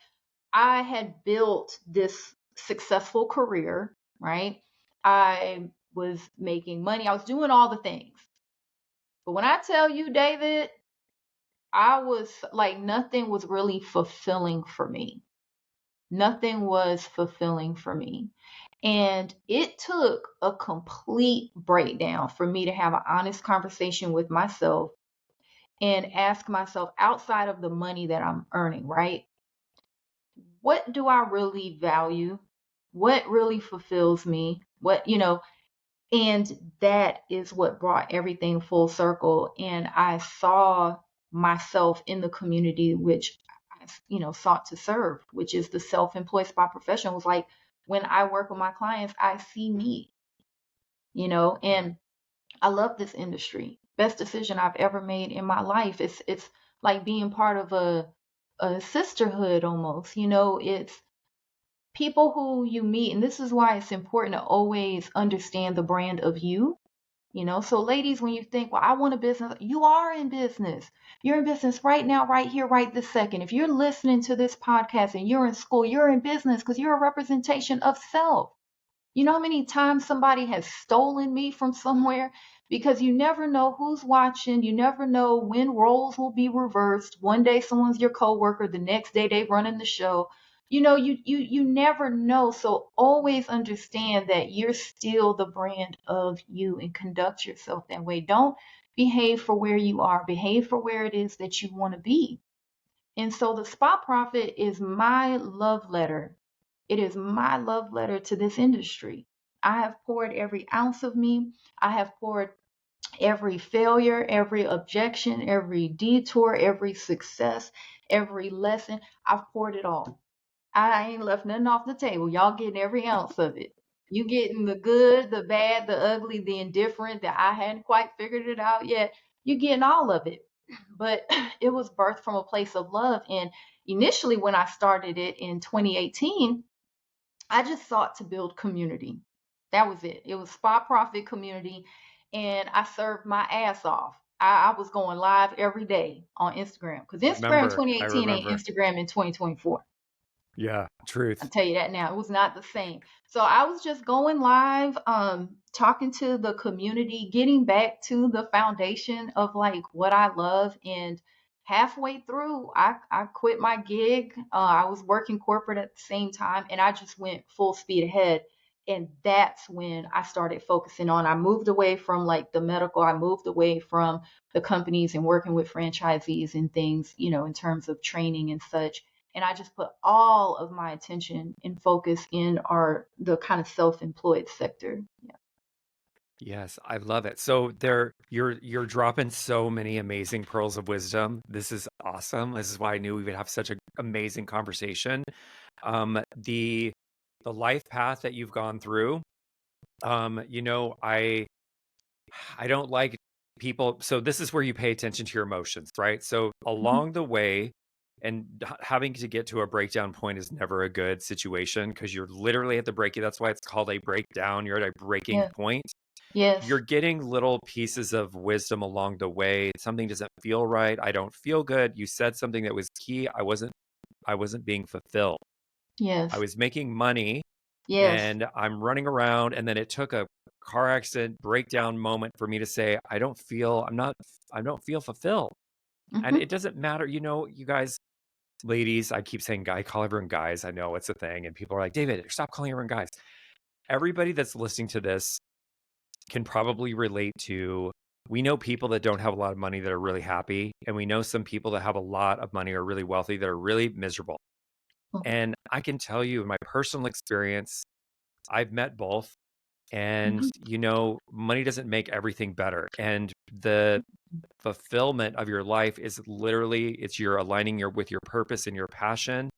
I had built this successful career, right? I was making money. I was doing all the things. But when I tell you, David, I was like, nothing was really fulfilling for me. Nothing was fulfilling for me. And it took a complete breakdown for me to have an honest conversation with myself and ask myself outside of the money that I'm earning, right? What do I really value? What really fulfills me? And that is what brought everything full circle. And I saw myself in the community, which I, sought to serve, which is the self-employed spa professionals. Like when I work with my clients, I see me, and I love this industry. Best decision I've ever made in my life. It's like being part of a sisterhood almost. It's people who you meet, and this is why it's important to always understand the brand of you. So ladies, when you think, well, I want a business, you are in business. You're in business right now, right here, right this second. If you're listening to this podcast and you're in school, you're in business because you're a representation of self. You know how many times somebody has stolen me from somewhere? Because you never know who's watching. You never know when roles will be reversed. One day someone's your coworker, the next day they running the show. You never know. So always understand that you're still the brand of you and conduct yourself that way. Don't behave for where you are. Behave for where it is that you want to be. And so the Spot Profit is my love letter. It is my love letter to this industry. I have poured every ounce of me. I have poured every failure, every objection, every detour, every success, every lesson. I've poured it all. I ain't left nothing off the table. Y'all getting every ounce of it. You getting the good, the bad, the ugly, the indifferent that I hadn't quite figured it out yet. You getting all of it. But it was birthed from a place of love. And initially, when I started it in 2018, I just sought to build community. That was it. It was Spot Profit community. And I served my ass off. I was going live every day on Instagram because Instagram in I 2018 ain't remember. Instagram in 2024. Yeah, I'll truth. tell you that now. It was not the same. So I was just going live, talking to the community, getting back to the foundation of like what I love. And halfway through, I quit my gig. I was working corporate at the same time, and I just went full speed ahead. And that's when I started focusing on. I moved away from like the medical. I moved away from the companies and working with franchisees and things, in terms of training and such, and I just put all of my attention and focus in the kind of self-employed sector. Yeah. Yes, I love it. So there you're dropping so many amazing pearls of wisdom. This is awesome. This is why I knew we would have such an amazing conversation. The life path that you've gone through, I don't like people. So this is where you pay attention to your emotions, right? So Mhm. along the way, and having to get to a breakdown point is never a good situation because you're literally at the breaking. That's why it's called a breakdown. You're at a breaking Yeah. point. You're Yes. getting little pieces of wisdom along the way. Something doesn't feel right. I don't feel good. You said something that was key. I wasn't being fulfilled. I Yes. was making money Yes. and I'm running around, and then it took a car accident breakdown moment for me to say I don't feel fulfilled. And Hmm. it doesn't matter, you guys, ladies, I keep saying guy, call everyone guys. I know it's a thing, and people are like, David, stop calling everyone guys. Everybody that's listening to this can probably relate to. We know people that don't have a lot of money that are really happy, and we know some people that have a lot of money or really wealthy that are really miserable. And I can tell you in my personal experience, I've met both. And, Hmm. money doesn't make everything better. And the fulfillment of your life is literally, it's you're aligning with your purpose and your passion.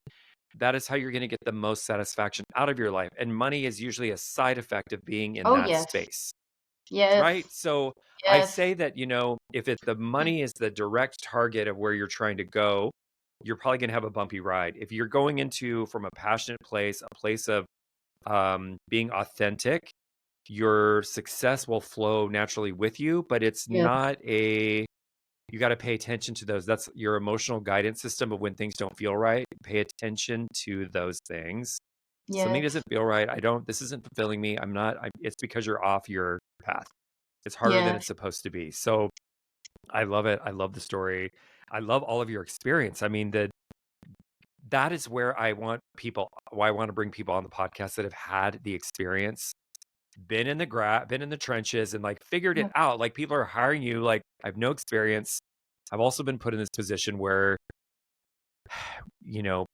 That is how you're going to get the most satisfaction out of your life. And money is usually a side effect of being in Oh, that yes. space. Right. Yes. So I Yes. say that, if the money is the direct target of where you're trying to go, you're probably going to have a bumpy ride. If you're going into from a passionate place, a place of being authentic, your success will flow naturally with you, but it's Yes. not you got to pay attention to those. That's your emotional guidance system of when things don't feel right. Pay attention to those things. Something Yes. doesn't feel right. This isn't fulfilling me. It's because you're off your path. It's harder than it's Yes. supposed to be. So I love it. I love the story. I love all of your experience. I mean, that is where why I want to bring people on the podcast that have had the experience, been in the trenches and like figured it Yes. out. Like people are hiring you, like I have no experience. I've also been put in this position where, you know,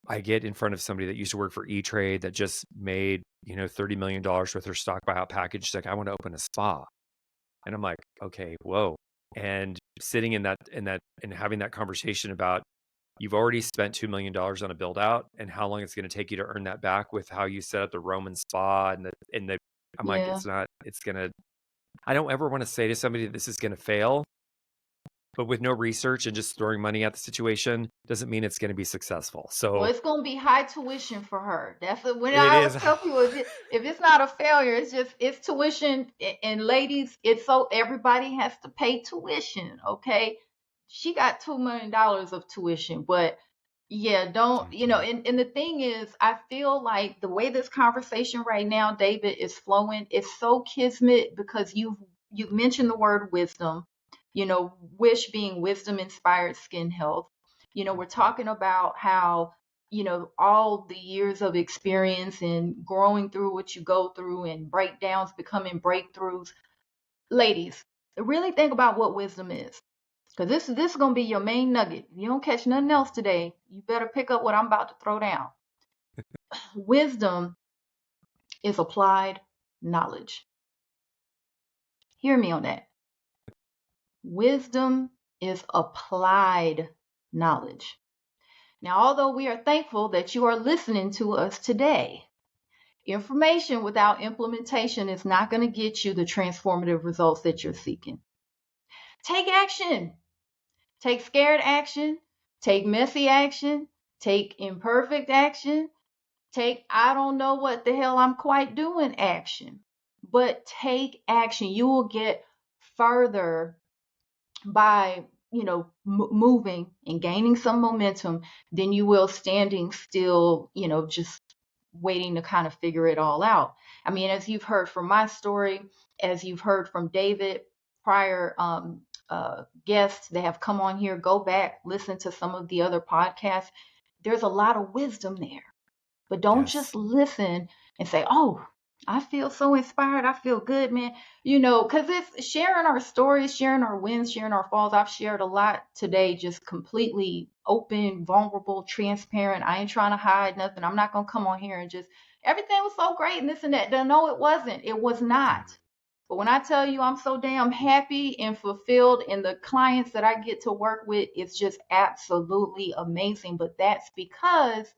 I get in front of somebody that used to work for E-Trade that just made, $30 million with her stock buyout package. She's like, I want to open a spa. And I'm like, okay, whoa. And sitting and having that conversation about you've already spent $2 million on a build out and how long it's going to take you to earn that back with how you set up the Roman spa I'm like, Yeah. it's going to, I don't ever want to say to somebody that this is going to fail, but with no research and just throwing money at the situation doesn't mean it's going to be successful. Well, So it's gonna be high tuition for her. When it I always is. tell people, if it's not a failure, it's tuition. And ladies, it's so everybody has to pay tuition. Okay, she got $2 million of tuition, but yeah, don't Mhm. And the thing is, I feel like the way this conversation right now, David, is flowing, is so kismet because you've mentioned the word wisdom. Wish being wisdom inspired skin health. We're talking about how all the years of experience and growing through what you go through and breakdowns becoming breakthroughs. Ladies, really think about what wisdom is. Because this is gonna be your main nugget. If you don't catch nothing else today, you better pick up what I'm about to throw down. Wisdom is applied knowledge. Hear me on that. Wisdom is applied knowledge. Now, although we are thankful that you are listening to us today, information without implementation is not going to get you the transformative results that you're seeking. Take action. Take scared action. Take messy action. Take imperfect action. Take I don't know what the hell I'm quite doing action. But take action. You will get further by moving and gaining some momentum than you will standing still, just waiting to kind of figure it all out. I mean, as you've heard from my story, as you've heard from David, prior guests that have come on here, go back, listen to some of the other podcasts. There's a lot of wisdom there. But don't just Yes. listen and say, oh, I feel so inspired. I feel good, man. Because it's sharing our stories, sharing our wins, sharing our falls. I've shared a lot today, just completely open, vulnerable, transparent. I ain't trying to hide nothing. I'm not going to come on here and just, everything was so great and this and that. No, it wasn't. It was not. But when I tell you I'm so damn happy and fulfilled, and the clients that I get to work with, it's just absolutely amazing. But that's because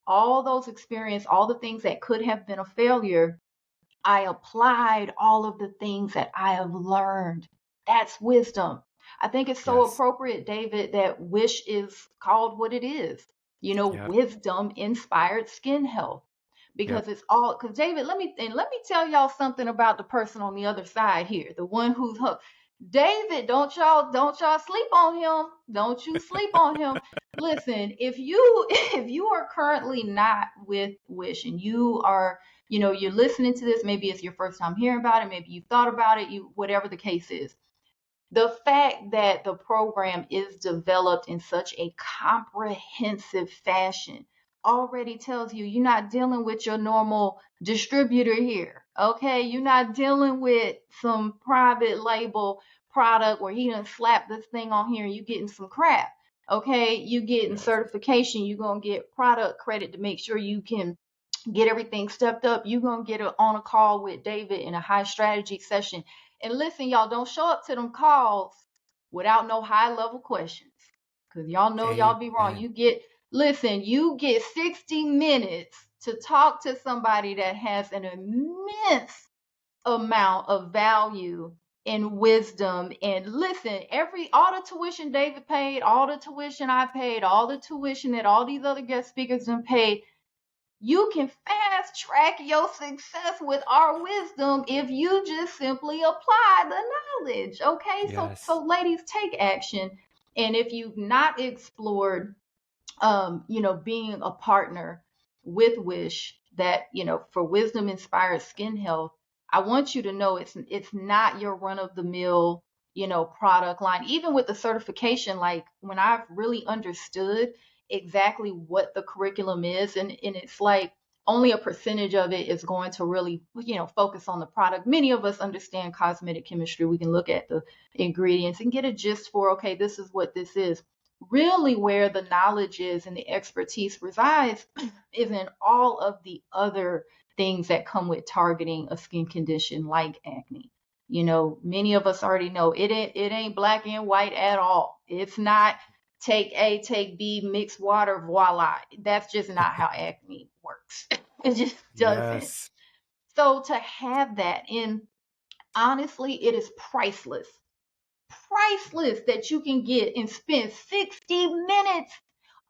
all those experience, all the things that could have been a failure, I applied all of the things that I have learned. That's wisdom. I think it's so Yes. appropriate, David, that wish is called what it is. Yep. Wisdom inspired skin health. Yep. Because it's all, because David, let me tell y'all something about the person on the other side here, the one who's hooked. David, don't y'all sleep on him. Don't you sleep on him. Listen, if you if you are currently not with Wish, and you are, you're listening to this, maybe it's your first time hearing about it, maybe you thought about it, whatever the case is, the fact that the program is developed in such a comprehensive fashion already tells you you're not dealing with your normal distributor here. Okay, you're not dealing with some private label product where he done slap this thing on here and you getting some crap. Okay, you getting Yes. certification, you're gonna get product credit to make sure you can get everything stepped up. You're going to get on a call with David in a high strategy session. And listen, y'all, don't show up to them calls without no high level questions. Because y'all know y'all be wrong. Amen. You get 60 minutes to talk to somebody that has an immense amount of value and wisdom. And listen, all the tuition David paid, all the tuition I paid, all the tuition that all these other guest speakers have paid, you can fast track your success with our wisdom if you just simply apply the knowledge. Okay, so Yes. ladies, take action. And if you've not explored, being a partner with Wish, that, for wisdom inspired skin health, I want you to know it's not your run of the mill, product line. Even with the certification, like when I've really understood exactly what the curriculum is, and it's like only a percentage of it is going to really, focus on the product. Many of us understand cosmetic chemistry. We can look at the ingredients and get a gist for, okay, this is what this is. Really, where the knowledge is and the expertise resides is in all of the other things that come with targeting a skin condition like acne. Many of us already know it ain't black and white at all. It's not take A, take B, mix water, voila. That's just not how acne works. It just doesn't. Yes. So to have that, and honestly, it is priceless that you can get and spend 60 minutes,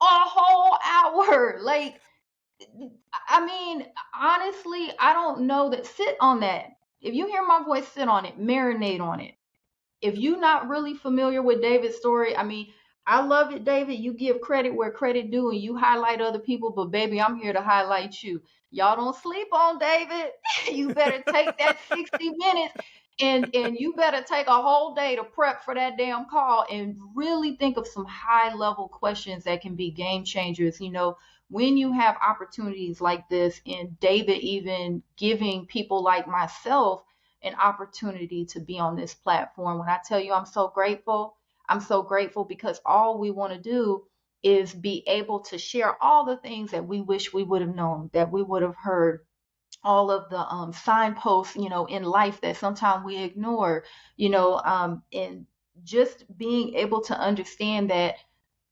a whole hour. Like, I mean, honestly, I don't know that. Sit on that. If you hear my voice, sit on it, marinate on it. If you're not really familiar with David's story, I mean, I love it, David. You give credit where credit due and you highlight other people, but baby, I'm here to highlight you. Y'all don't sleep on David. You better take that 60 minutes, and you better take a whole day to prep for that damn call and really think of some high level questions that can be game changers. When you have opportunities like this, and David even giving people like myself an opportunity to be on this platform. When I tell you I'm so grateful because all we want to do is be able to share all the things that we wish we would have known, that we would have heard, all of the signposts, in life that sometimes we ignore, and just being able to understand that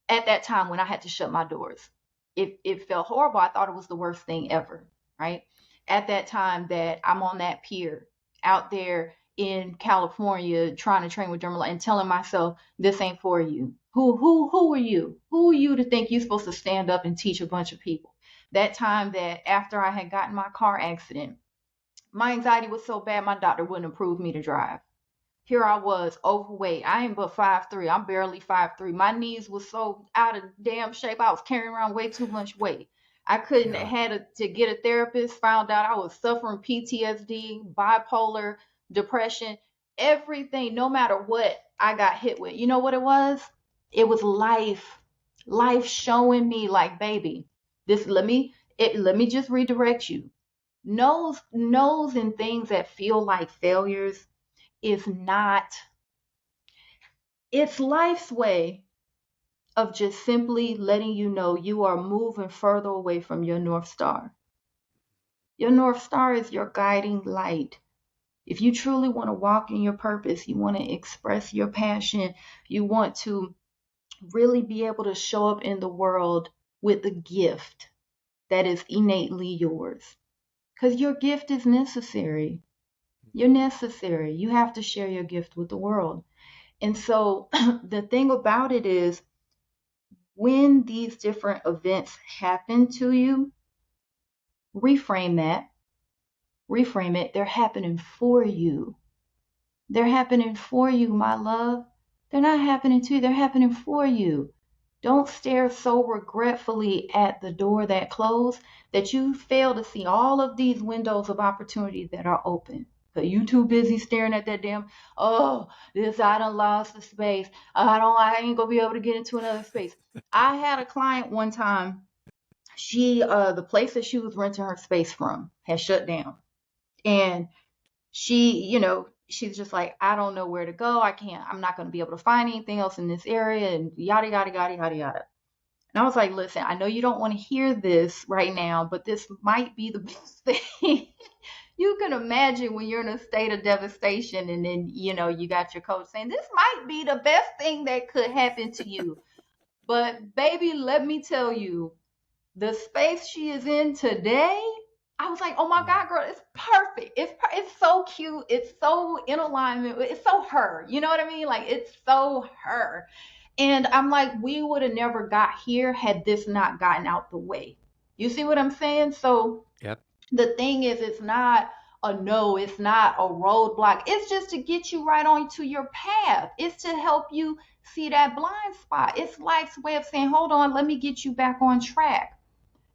at that time when I had to shut my doors, it felt horrible. I thought it was the worst thing ever, right? At that time that I'm on that pier out there in California trying to train with Dermalogica and telling myself this ain't for you. Who are you? Who are you to think you're supposed to stand up and teach a bunch of people? That time that after I had gotten my car accident, my anxiety was so bad my doctor wouldn't approve me to drive. Here I was, overweight. I ain't but 5'3". I'm barely 5'3". My knees was so out of damn shape. I was carrying around way too much weight. I couldn't Yeah. to get a therapist. Found out I was suffering PTSD, bipolar, depression, everything. No matter what I got hit with, you know what it was? It was life showing me like, baby, this let me just redirect you. No's and things that feel like failures is not, it's life's way of just simply letting you know you are moving further away from your North Star. Your North Star is your guiding light. If you truly want to walk in your purpose, you want to express your passion, you want to really be able to show up in the world with the gift that is innately yours. Because your gift is necessary. You're necessary. You have to share your gift with the world. And so the thing about it is, when these different events happen to you, reframe that, reframe it. They're happening for you. They're happening for you, my love. They're not happening to you, they're happening for you. Don't stare so regretfully at the door that closed that you fail to see all of these windows of opportunity that are open. But you too busy staring at that damn, oh, this, I done lost the space. I ain't gonna be able to get into another space. I had a client one time, the place that she was renting her space from had shut down. And she's just like, I don't know where to go. I'm not going to be able to find anything else in this area, and yada, yada, yada, yada, yada. And I was like, listen, I know you don't want to hear this right now, but this might be the best thing. You can imagine when you're in a state of devastation, and then, you got your coach saying, this might be the best thing that could happen to you. But baby, let me tell you, the space she is in today, I was like, oh my God, girl, it's perfect. It's so cute. It's so in alignment. It's so her. You know what I mean? Like, it's so her. And I'm like, we would have never got here had this not gotten out the way. You see what I'm saying? So Yep. The thing is, it's not a no, it's not a roadblock. It's just to get you right onto your path. It's to help you see that blind spot. It's life's way of saying, hold on, let me get you back on track.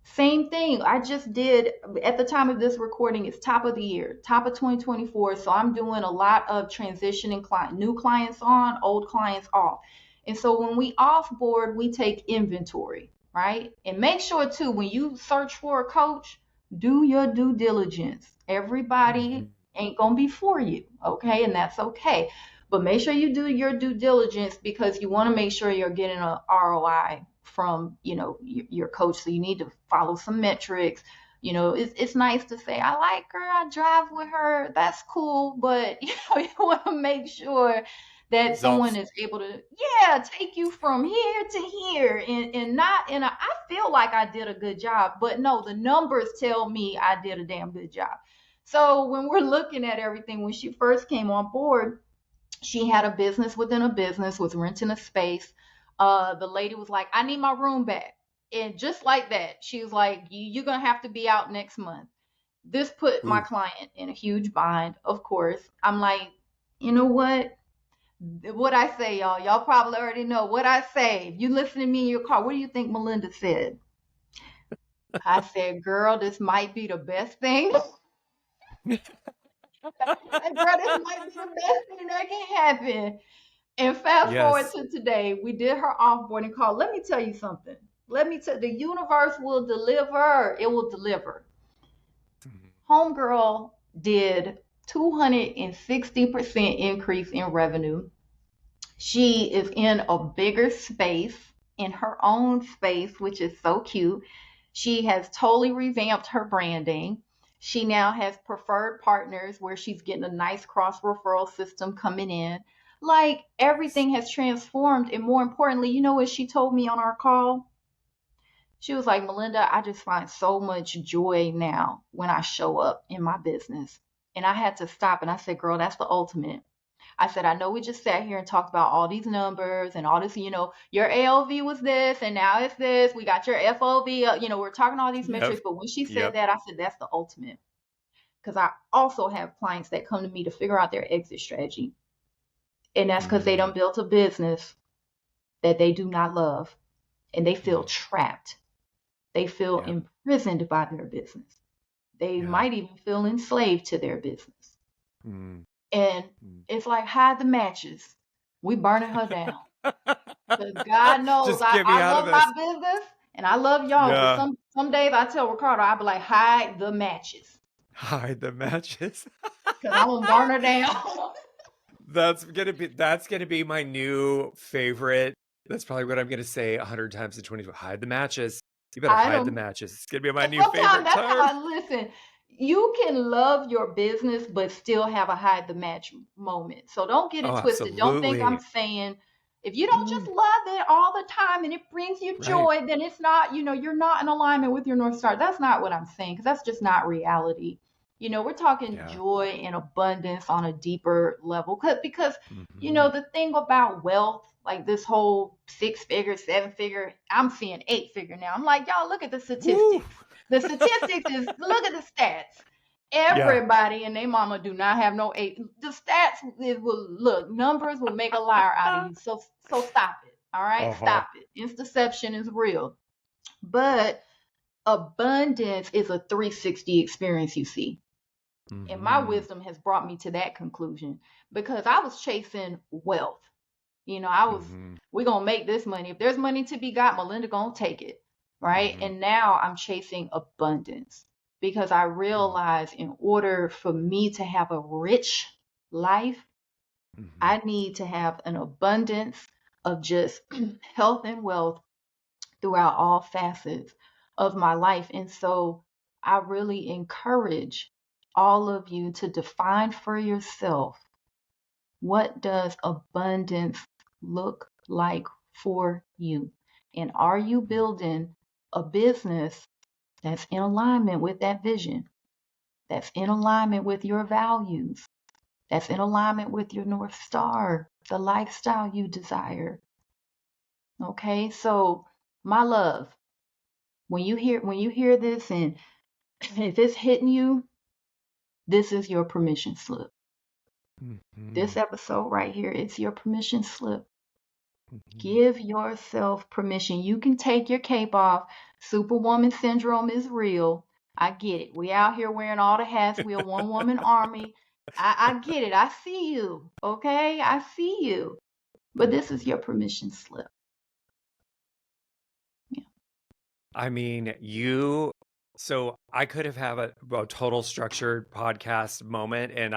Same thing. I just did, at the time of this recording, it's top of the year, top of 2024. So I'm doing a lot of transitioning new clients on, old clients off. And so when we offboard, we take inventory, right? And make sure too, when you search for a coach, do your due diligence. Everybody ain't gonna be for you, okay? And that's okay. But make sure you do your due diligence, because you want to make sure you're getting a ROI from your coach. So you need to follow some metrics. It's nice to say, I like her, I drive with her, that's cool, but you want to make sure that someone is able to take you from here to here, and not in a, I feel like I did a good job, but no, the numbers tell me I did a damn good job. So when we're looking at everything, when she first came on board, she had a business within a business, was renting a space. The lady was like, I need my room back. And just like that, she was like, you're going to have to be out next month. This put my client in a huge bind, of course. I'm like, you know what? What I say, y'all probably already know what I say. If you listen to me in your car, what do you think Melinda said? I said, girl, this might be the best thing. Girl, this might be the best thing that can happen. And fast forward to today, we did her offboarding call. Let me tell you something. The universe will deliver. It will deliver. Homegirl did 260% increase in revenue. She is in a bigger space, in her own space, which is so cute. She has totally revamped her branding. She now has preferred partners where she's getting a nice cross referral system coming in. Like, everything has transformed. And more importantly, you know what she told me on our call? She was like, Melinda, I just find so much joy now when I show up in my business. And I had to stop, and I said, girl, that's the ultimate. I said, I know we just sat here and talked about all these numbers and all this, your ALV was this and now it's this. We got your FOV, we're talking all these metrics. But when she said that, I said, that's the ultimate. Because I also have clients that come to me to figure out their exit strategy. And that's because they done built a business that they do not love. And they feel trapped. They feel imprisoned by their business. They might even feel enslaved to their business. And it's like, hide the matches. We burning her down. Because God knows I love my business and I love y'all. But some days I tell Ricardo, I'll be like, hide the matches. Hide the matches. Because I'm going to burn her down. That's gonna be my new favorite. That's probably what I'm gonna say 100 times in 20. Hide the matches. You better hide the matches. It's gonna be my new favorite term. Listen, you can love your business but still have a hide the match moment. So don't get Oh, it twisted. Don't think I'm absolutely. saying if you don't just love it all the time and it brings you Right. joy, then it's not, you're not in alignment with your North Star. That's not what I'm saying, because that's just not reality. We're talking Yeah. joy and abundance on a deeper level. Because, Hmm. the thing about wealth, like this whole 6 figure, 7 figure, I'm seeing 8 figure now. I'm like, y'all, look at the Woo. statistics. The statistics is, look at the stats. Yeah. Everybody and their mama do not have no eight. The stats numbers will make a liar out of you. So stop it. All right, Uh-huh. stop it. It's deception is real. But abundance is a 360 experience, you see. And my Hmm. wisdom has brought me to that conclusion, because I was chasing wealth. I was, Hmm. we're gonna make this money. If there's money to be got, Melinda gonna take it. Right. Hmm. And now I'm chasing abundance, because I realize in order for me to have a rich life, Hmm. I need to have an abundance of just health and wealth throughout all facets of my life. And so I really encourage all of you to define for yourself, what does abundance look like for you? And are you building a business that's in alignment with that vision, that's in alignment with your values, that's in alignment with your North Star, the lifestyle you desire? Okay, so my love, when you hear this, and if it's hitting you, this is your permission slip. Hmm. This episode right here, it's your permission slip. Hmm. Give yourself permission. You can take your cape off. Superwoman syndrome is real. I get it. We out here wearing all the hats. We a one woman army. I get it. I see you. Okay? I see you. But this is your permission slip. Yeah. I mean, so I could have had a total structured podcast moment, and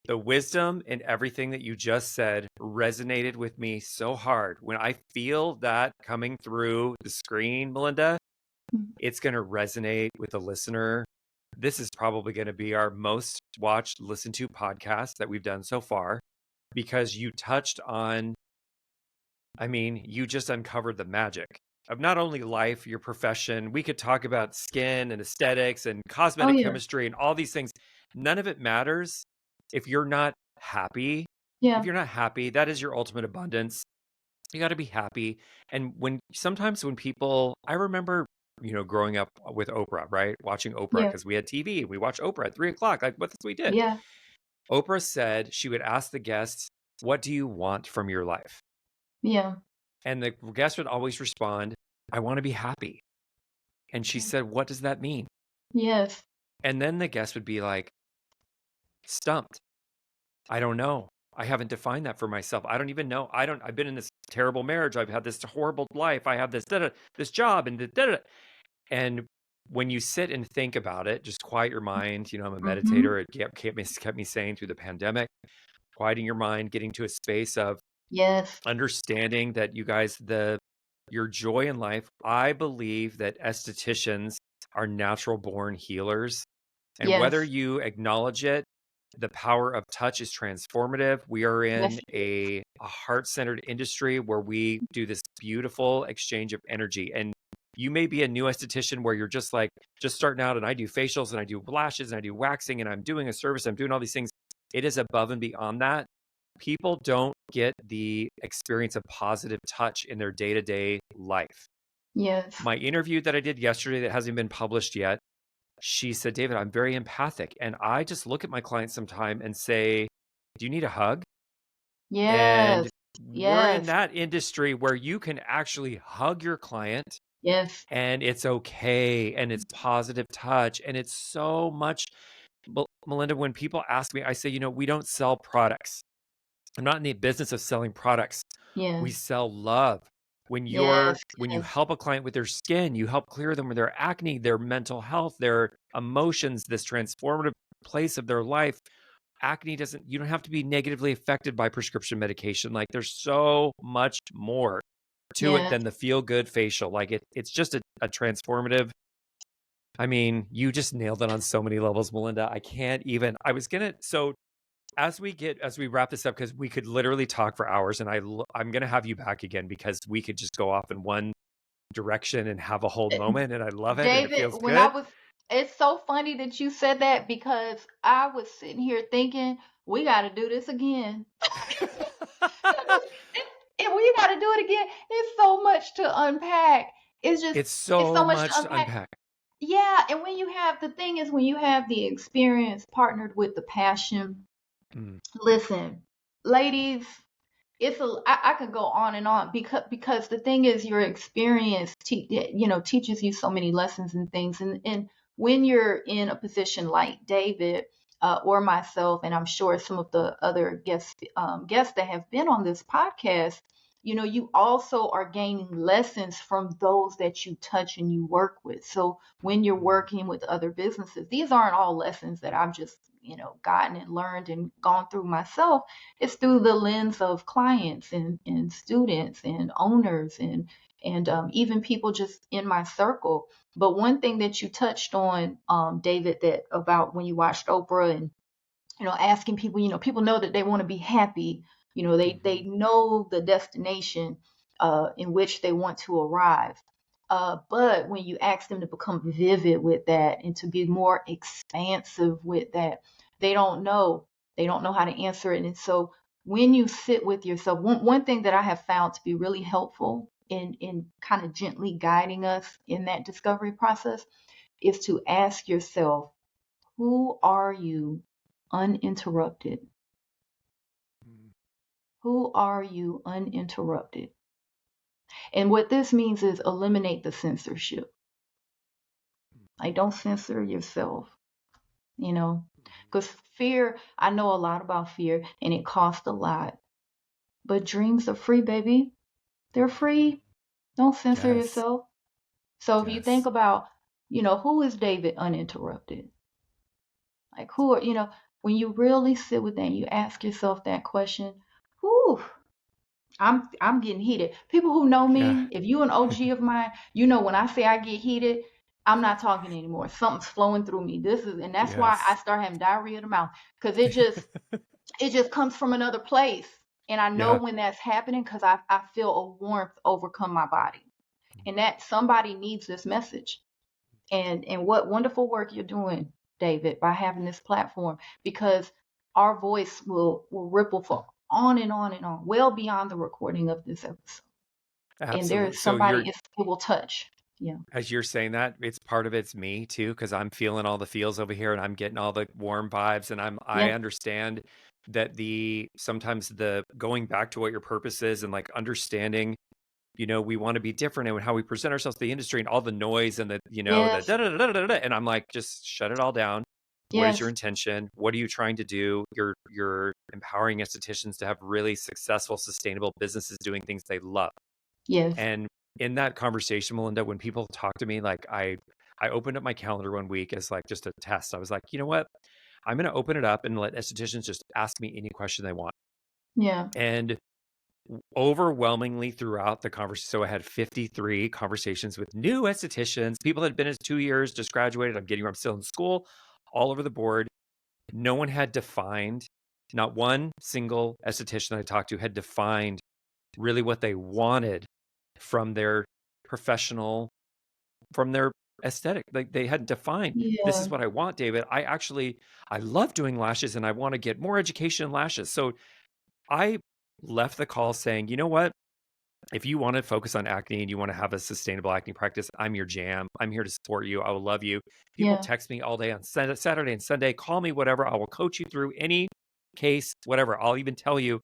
the wisdom and everything that you just said resonated with me so hard. When I feel that coming through the screen, Melinda, Mhm. it's going to resonate with the listener. This is probably going to be our most watched, listened to podcast that we've done so far, because you touched on, I mean, you just uncovered the magic of not only life, your profession. We could talk about skin and aesthetics and Oh cosmetic yeah. chemistry and all these things. None of it matters if you're not happy. If Yeah. you're not happy, that is your ultimate abundance. You got to be happy. And sometimes when people, I remember, growing up with Oprah, right? Watching Oprah Yeah. because we had TV. We watched Oprah at 3 o'clock. Like, what we did. Yeah. Oprah said she would ask the guests, "What do you want from your life?" Yeah. And the guest would always respond, "I want to be happy." And she said, "What does that mean?" Yes. And then the guest would be like, stumped. "I don't know. I haven't defined that for myself. I don't even know. I've been in this terrible marriage. I've had this horrible life. I have this job and da-da-da." And when you sit and think about it, just quiet your mind. I'm a Mm-hmm. meditator. It kept me sane through the pandemic, quieting your mind, getting to a space of Yes. understanding that you guys, your joy in life. I believe that estheticians are natural born healers. And whether Yes. you acknowledge it, the power of touch is transformative. We are Yes. in a heart-centered industry where we do this beautiful exchange of energy. And you may be a new esthetician where you're just starting out, and I do facials and I do lashes and I do waxing and I'm doing a service, I'm doing all these things. It is above and beyond that. People don't get the experience of positive touch in their day-to-day life. Yes. My interview that I did yesterday that hasn't been published yet, she said, "David, I'm very empathic." And I just look at my clients sometime and say, "Do you need a hug?" And Yes. we're in Yes. that industry where you can actually hug your client Yes. and it's okay and it's positive touch and it's so much. Melinda, when people ask me, I say, we don't sell products. I'm not in the business of selling products. We Yes. sell love. When Yes. you Yes. help a client with their skin, you help clear them with their acne, their mental health, their emotions, this transformative place of their life. Acne you don't have to be negatively affected by prescription medication. Like, there's so much more to it Yes. than the feel good facial. Like, it's just a transformative I mean, you just nailed it on so many levels, Melinda. I can't even. I was gonna. So as we wrap this up, because we could literally talk for hours, and I'm gonna have you back again because we could just go off in one direction and have a whole moment, and I love it, and it David, feels good. it's so funny that you said that because I was sitting here thinking, we got to do this again. And we got to do it again. It's so much to unpack. It's It's so so much to much to unpack. unpack. Yeah. And the thing is, when you have the experience partnered with the passion, Mm, listen, ladies, I could go on and on because the thing is your experience teaches you so many lessons and things, and when you're in a position like David, or myself, and I'm sure some of the other guests that have been on this podcast, you also are gaining lessons from those that you touch and you work with. So when you're mm, working with other businesses, these aren't all lessons that I've just gotten and learned and gone through myself. It's through the lens of clients and students and owners and even people just in my circle. But one thing that you touched on, David, that about when you watched Oprah and asking people, people know that they want to be happy. They mhm, know the destination in which they want to arrive. But when you ask them to become vivid with that and to be more expansive with that, they don't know. They don't know how to answer it. And so when you sit with yourself, one thing that I have found to be really helpful in kind of gently guiding us in that discovery process is to ask yourself, who are you uninterrupted? mm, Who are you uninterrupted? And what this means is eliminate the censorship. Like, don't censor yourself, you know, mhm. because fear, I know a lot about fear and it costs a lot, but dreams are free, baby. They're free. Don't censor Yes, yourself. So if you think yes, about, who is David uninterrupted? Like, when you really sit with that and you ask yourself that question, whew, I'm getting heated. People who know yeah, me, if you an OG of mine, when I say I get heated, I'm not talking anymore. Something's flowing through me. And that's why I yes. start having diarrhea in the mouth because it just comes from another place. And I know Yeah. when that's happening because I feel a warmth overcome my body. And that somebody needs this message. And what wonderful work you're doing, David, by having this platform, because our voice will ripple for on and on and on, well beyond the recording of this episode. And there Absolutely. is So somebody it will touch. Yeah. as you're saying that, it's part of it's me too, because I'm feeling all the feels over here and I'm getting all the warm vibes, and I Yeah. understand that sometimes the going back to what your purpose is and like understanding, we want to be different and how we present ourselves to the industry and all the noise and the Yes. da da da da da da, and I'm like, just shut it all down. What is your Yes. intention? What are you trying to do? You're empowering estheticians to have really successful, sustainable businesses doing things they love. Yes. And in that conversation, Melinda, when people talk to me, like I opened up my calendar one week as like just a test. I was like, you know what? I'm going to open it up and let estheticians just ask me any question they want. Yeah. And overwhelmingly throughout the conversation, so I had 53 conversations with new estheticians, people that had been as 2 years, just graduated. I'm still in school, all over the board. No one had defined, not one single esthetician that I talked to had defined really what they wanted from their professional, from their aesthetic. Like they hadn't defined, this Yeah. is what I want, David. I love doing lashes and I want to get more education in lashes. So I left the call saying, you know what? If you want to focus on acne and you want to have a sustainable acne practice, I'm your jam. I'm here to support you. I will love you. People Yeah. text me all day on Saturday and Sunday. Call me, whatever. I will coach you through any case, whatever. I'll even tell you,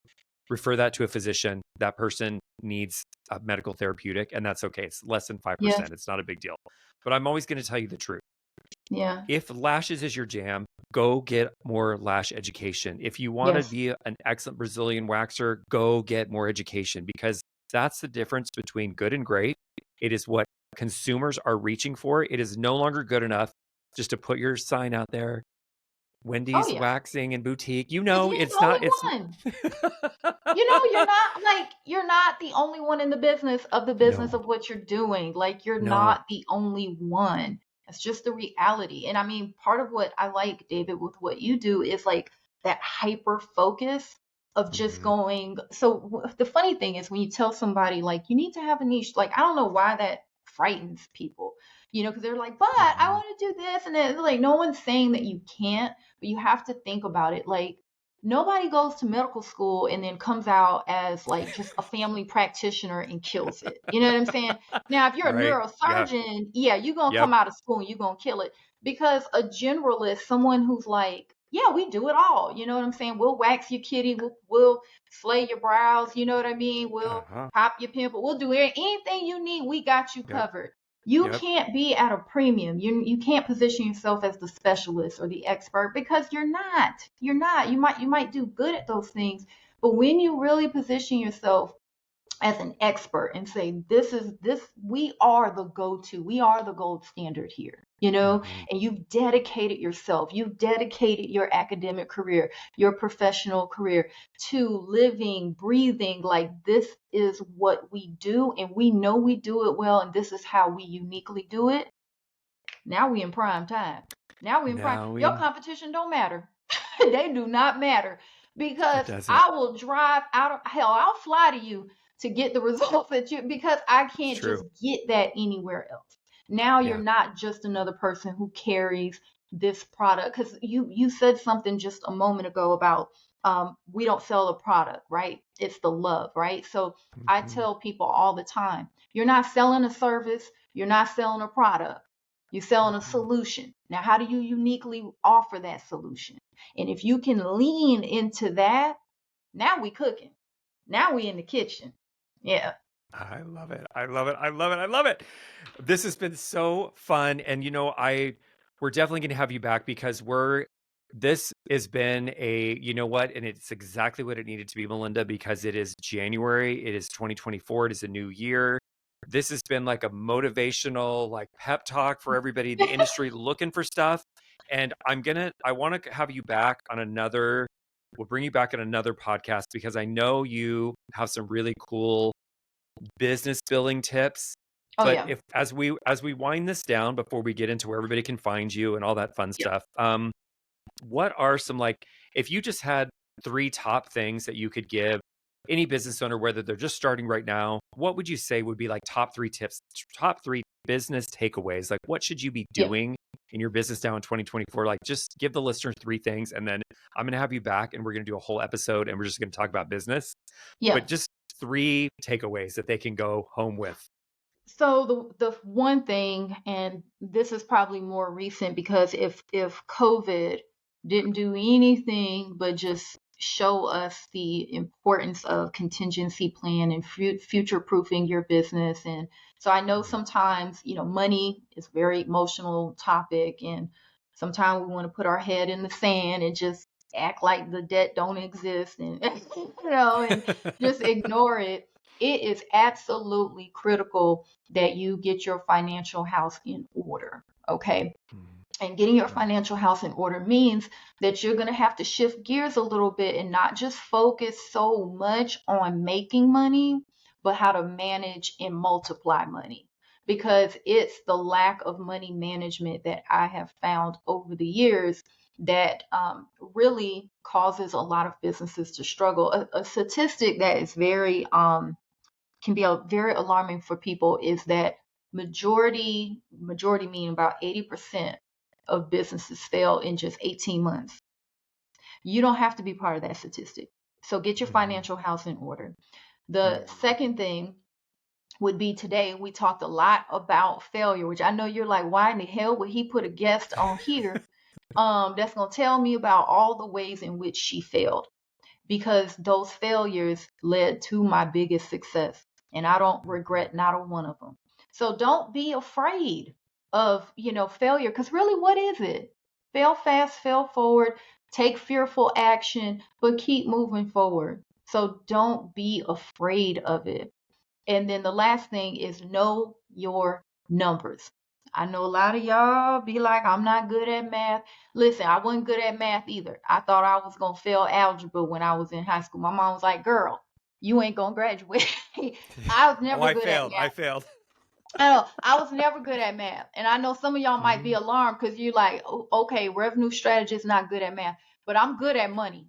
refer that to a physician. That person needs a medical therapeutic, and that's okay. It's less than Yes. 5%. It's not a big deal. But I'm always going to tell you the truth. Yeah. If lashes is your jam, go get more lash education. If you want to Yes. be an excellent Brazilian waxer, go get more education, because that's the difference between good and great. It is what consumers are reaching for. It is no longer good enough just to put your sign out there, Oh Wendy's yeah. waxing and boutique. Because you ain't the It's only not, it's one. You're not the only one in the business no, of what you're doing. Like you're no. not the only one. That's just the reality. And I mean, part of what I like, David, with what you do is like that hyper focus of just Mm-hmm. going. So the funny thing is when you tell somebody like you need to have a niche, like I don't know why that frightens people, because they're like, but I Mm-hmm. want to do this. And then like no one's saying that you can't, but you have to think about it. Like nobody goes to medical school and then comes out as like just a family practitioner and kills it. You know what I'm saying? Now, if you're a Right. Yeah. neurosurgeon, yeah, you're going to Yep. come out of school and you're going to kill it. Because a generalist, someone who's like, yeah, we do it all. You know what I'm saying? We'll wax your kitty. We'll slay your brows. You know what I mean? We'll Uh-huh. pop your pimple. We'll do anything you need. We got you Yep. covered. You Yep. can't be at a premium. You can't position yourself as the specialist or the expert because you're not. You're not. You might do good at those things, but when you really position yourself as an expert and say this we are the go-to, we are the gold standard here, Mm-hmm. and you've dedicated yourself, you've dedicated your academic career, your professional career to living, breathing like this is what we do and we know we do it well and this is how we uniquely do it. Now we in prime time. Now we in prime. Now Your we competition don't matter. They do not matter it because doesn't. I will drive out of hell. I'll fly to you to get the results that you because I It's can't true. just get that anywhere else. Now you're Yeah. not just another person who carries this product because you said something just a moment ago about we don't sell a product, right? It's the love, right? So I Mm-hmm. tell people all the time, you're not selling a service, you're not selling a product, you're selling a Mm-hmm. solution. Now, how do you uniquely offer that solution? And if you can lean into that, now we cooking. Now we in the kitchen. Yeah. I love it. I love it. I love it. I love it. This has been so fun. And we're definitely gonna have you back because this has been you know what, and it's exactly what it needed to be, Melinda, because it is January, it is 2024, it is a new year. This has been like a motivational, like pep talk for everybody in the industry looking for stuff. And I want to have you back on we'll bring you back on another podcast because I know you have some really cool business building tips. Oh But yeah. if as we wind this down before we get into where everybody can find you and all that fun Yep. stuff, what are some, like, if you just had three top things that you could give any business owner, whether they're just starting right now, what would you say would be like top three tips, top three business takeaways? Like, what should you be Yep. doing in your business now in 2024? Like, just give the listeners three things, and then I'm going to have you back and we're going to do a whole episode and we're just going to talk about business. But Yep. just three takeaways that they can go home with. So the one thing, and this is probably more recent because if COVID didn't do anything but just show us the importance of contingency plan and future proofing your business. And so I know Mhm. sometimes, money is a very emotional topic, and sometimes we want to put our head in the sand and just act like the debt don't exist and and just ignore it. It is absolutely critical that you get your financial house in order. Okay. And getting your financial house in order means that you're going to have to shift gears a little bit and not just focus so much on making money, but how to manage and multiply money. Because it's the lack of money management that I have found over the years that really causes a lot of businesses to struggle. A statistic that is very can be very alarming for people is that majority meaning about 80% of businesses fail in just 18 months. You don't have to be part of that statistic. So get your Mhm. financial house in order. The Mhm. second thing would be today we talked a lot about failure, which I know you're like, why in the hell would he put a guest on here that's going to tell me about all the ways in which she failed? Because those failures led to my biggest success. And I don't regret not a one of them. So don't be afraid of, failure. Because really, what is it? Fail fast, fail forward, take fearful action, but keep moving forward. So don't be afraid of it. And then the last thing is know your numbers. I know a lot of y'all be like, I'm not good at math. Listen, I wasn't good at math either. I thought I was going to fail algebra when I was in high school. My mom was like, girl, you ain't going to graduate. I was Oh, never I good at failed. I math. failed. I know I was never good at math, and I know some of y'all might be Mhm. alarmed because you're like, okay, revenue strategist not good at math, but I'm good at money.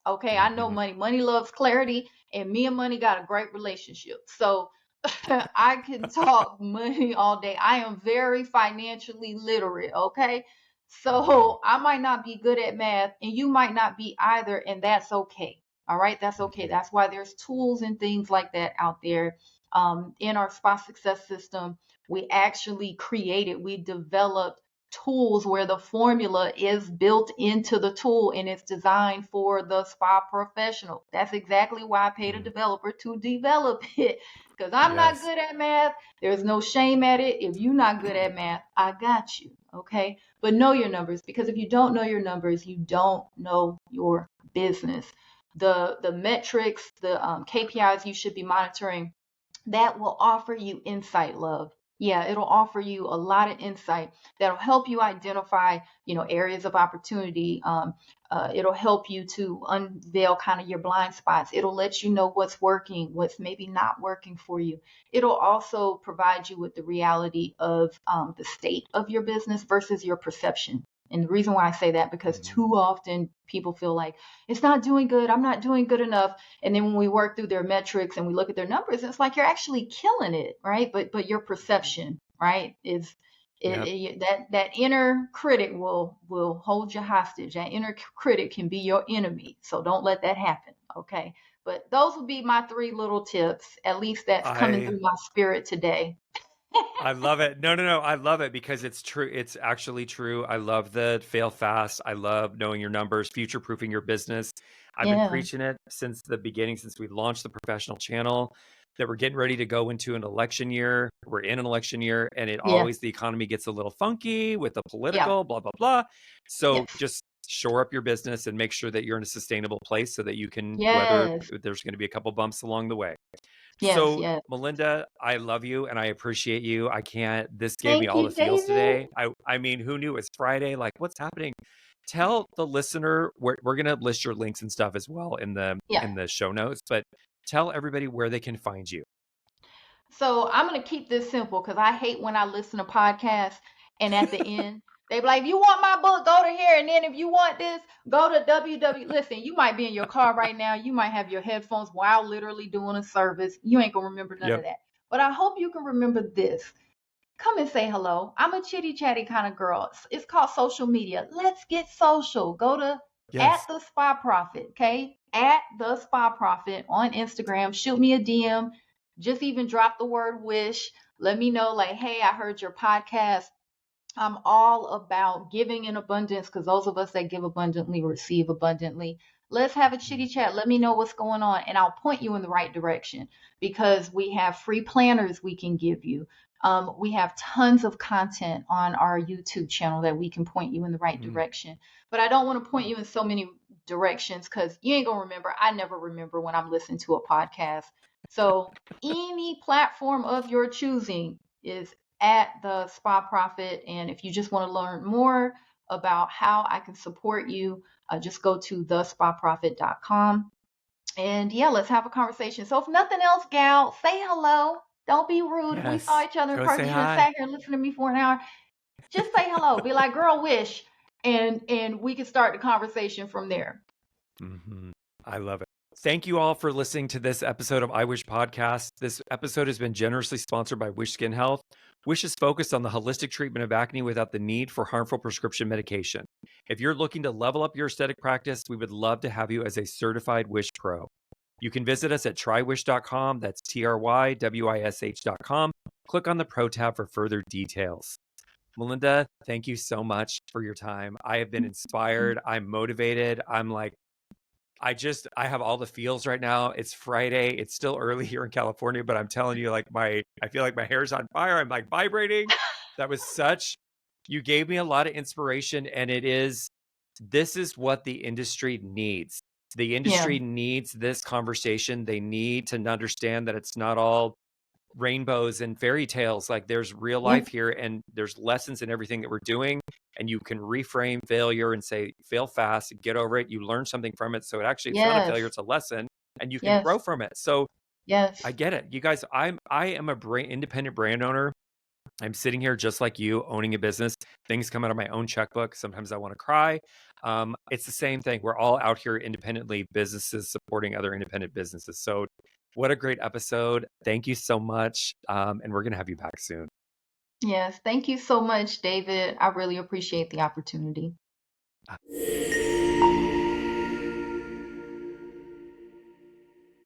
Okay, I know Mhm. money. Money loves clarity, and me and money got a great relationship. So I can talk money all day. I am very financially literate. Okay, Mhm. so I might not be good at math, and you might not be either, and that's okay. All right, that's okay. Mhm. That's why there's tools and things like that out there in our spa success system. We actually created, we developed tools where the formula is built into the tool and it's designed for the spa professional. That's exactly why I paid a Mhm. developer to develop it, because I'm not Yes. good at math. There's no shame at it. If you're not good at math, I got you. Okay. But know your numbers, because if you don't know your numbers, you don't know your business. The metrics, the KPIs you should be monitoring, that will offer you insight, love. Yeah, it'll offer you a lot of insight that'll help you identify, areas of opportunity. It'll help you to unveil kind of your blind spots. It'll let you know what's working, what's maybe not working for you. It'll also provide you with the reality of the state of your business versus your perception. And the reason why I say that, because Mhm. too often people feel like it's not doing good, I'm not doing good enough, and then when we work through their metrics and we look at their numbers, it's like you're actually killing it, right? But your perception, right, is Yep. that inner critic will hold you hostage. That inner critic can be your enemy, so don't let that happen. Okay. But those would be my three little tips. At least that's coming I through my spirit today. I love it. No, no, no. I love it because it's true. It's actually true. I love the fail fast. I love knowing your numbers, future proofing your business. I've been Yeah. preaching it since the beginning, since we launched the professional channel, that we're getting ready to go into an election year. We're in an election year, and Yeah. the economy gets a little funky with the Yeah. political, blah, blah, blah. So Yes. just shore up your business and make sure that you're in a sustainable place so that you can weather, Yes. there's going to be a couple bumps along the way. Yes. So, Yes. Melinda, I love you and I appreciate you. I can't, this gave me Thank all the you, feels David. today. I mean, who knew it's Friday? Like, what's happening? Tell the listener, we're going to list your links and stuff as well Yeah. in the show notes, but tell everybody where they can find you. So I'm gonna keep this simple because I hate when I listen to podcasts and at the end they be like, "If you want my book, go to here, and then if you want this, go to www." Listen, you might be in your car right now, you might have your headphones while literally doing a service. You ain't gonna remember none of Yep. that. But I hope you can remember this. Come and say hello. I'm a chitty chatty kind of girl. It's called social media. Let's get social. Go to at Yes. the Spa Profit, okay? At the Spa Profit on Instagram. Shoot me a DM. Just even drop the word wish. Let me know, like, hey, I heard your podcast. I'm all about giving in abundance, because those of us that give abundantly receive abundantly. Let's have a chitty chat. Let me know what's going on, and I'll point you in the right direction, because we have free planners we can give you. We have tons of content on our YouTube channel that we can point you in the right Mhm. direction. But I don't want to point you in so many directions because you ain't going to remember. I never remember when I'm listening to a podcast. So, any platform of your choosing is at the Spa Profit. And if you just want to learn more about how I can support you, just go to thespaprofit.com. And yeah, let's have a conversation. So if nothing else, gal, say hello. Don't be rude. If we saw Yes. each other in Go say person, you done hi. sat here and listened to me for an hour. Just say hello. Be like, girl, wish. And we can start the conversation from there. Mhm. I love it. Thank you all for listening to this episode of I Wish Podcast. This episode has been generously sponsored by Wish Skin Health. Wish is focused on the holistic treatment of acne without the need for harmful prescription medication. If you're looking to level up your aesthetic practice, we would love to have you as a certified Wish Pro. You can visit us at trywish.com. That's trywish.com. Click on the Pro tab for further details. Melinda, thank you so much for your time. I have been inspired. I'm motivated. I'm like, I have all the feels right now. It's Friday. It's still early here in California, but I'm telling you, like I feel like my hair's on fire. I'm like vibrating. That was you gave me a lot of inspiration, and this is what the industry needs. The Yeah. industry needs this conversation. They need to understand that it's not all rainbows and fairy tales. Like there's real Yeah. life here, and there's lessons in everything that we're doing. And you can reframe failure and say, fail fast, get over it. You learn something from it. So it's not a failure, Yes. it's a lesson, and you can Yes. grow from it. So I Yes. get it. You guys, I am a independent brand owner. I'm sitting here just like you, owning a business. Things come out of my own checkbook. Sometimes I want to cry. It's the same thing. We're all out here independently, businesses supporting other independent businesses. So, what a great episode. Thank you so much. And we're going to have you back soon. Yes, thank you so much, David. I really appreciate the opportunity.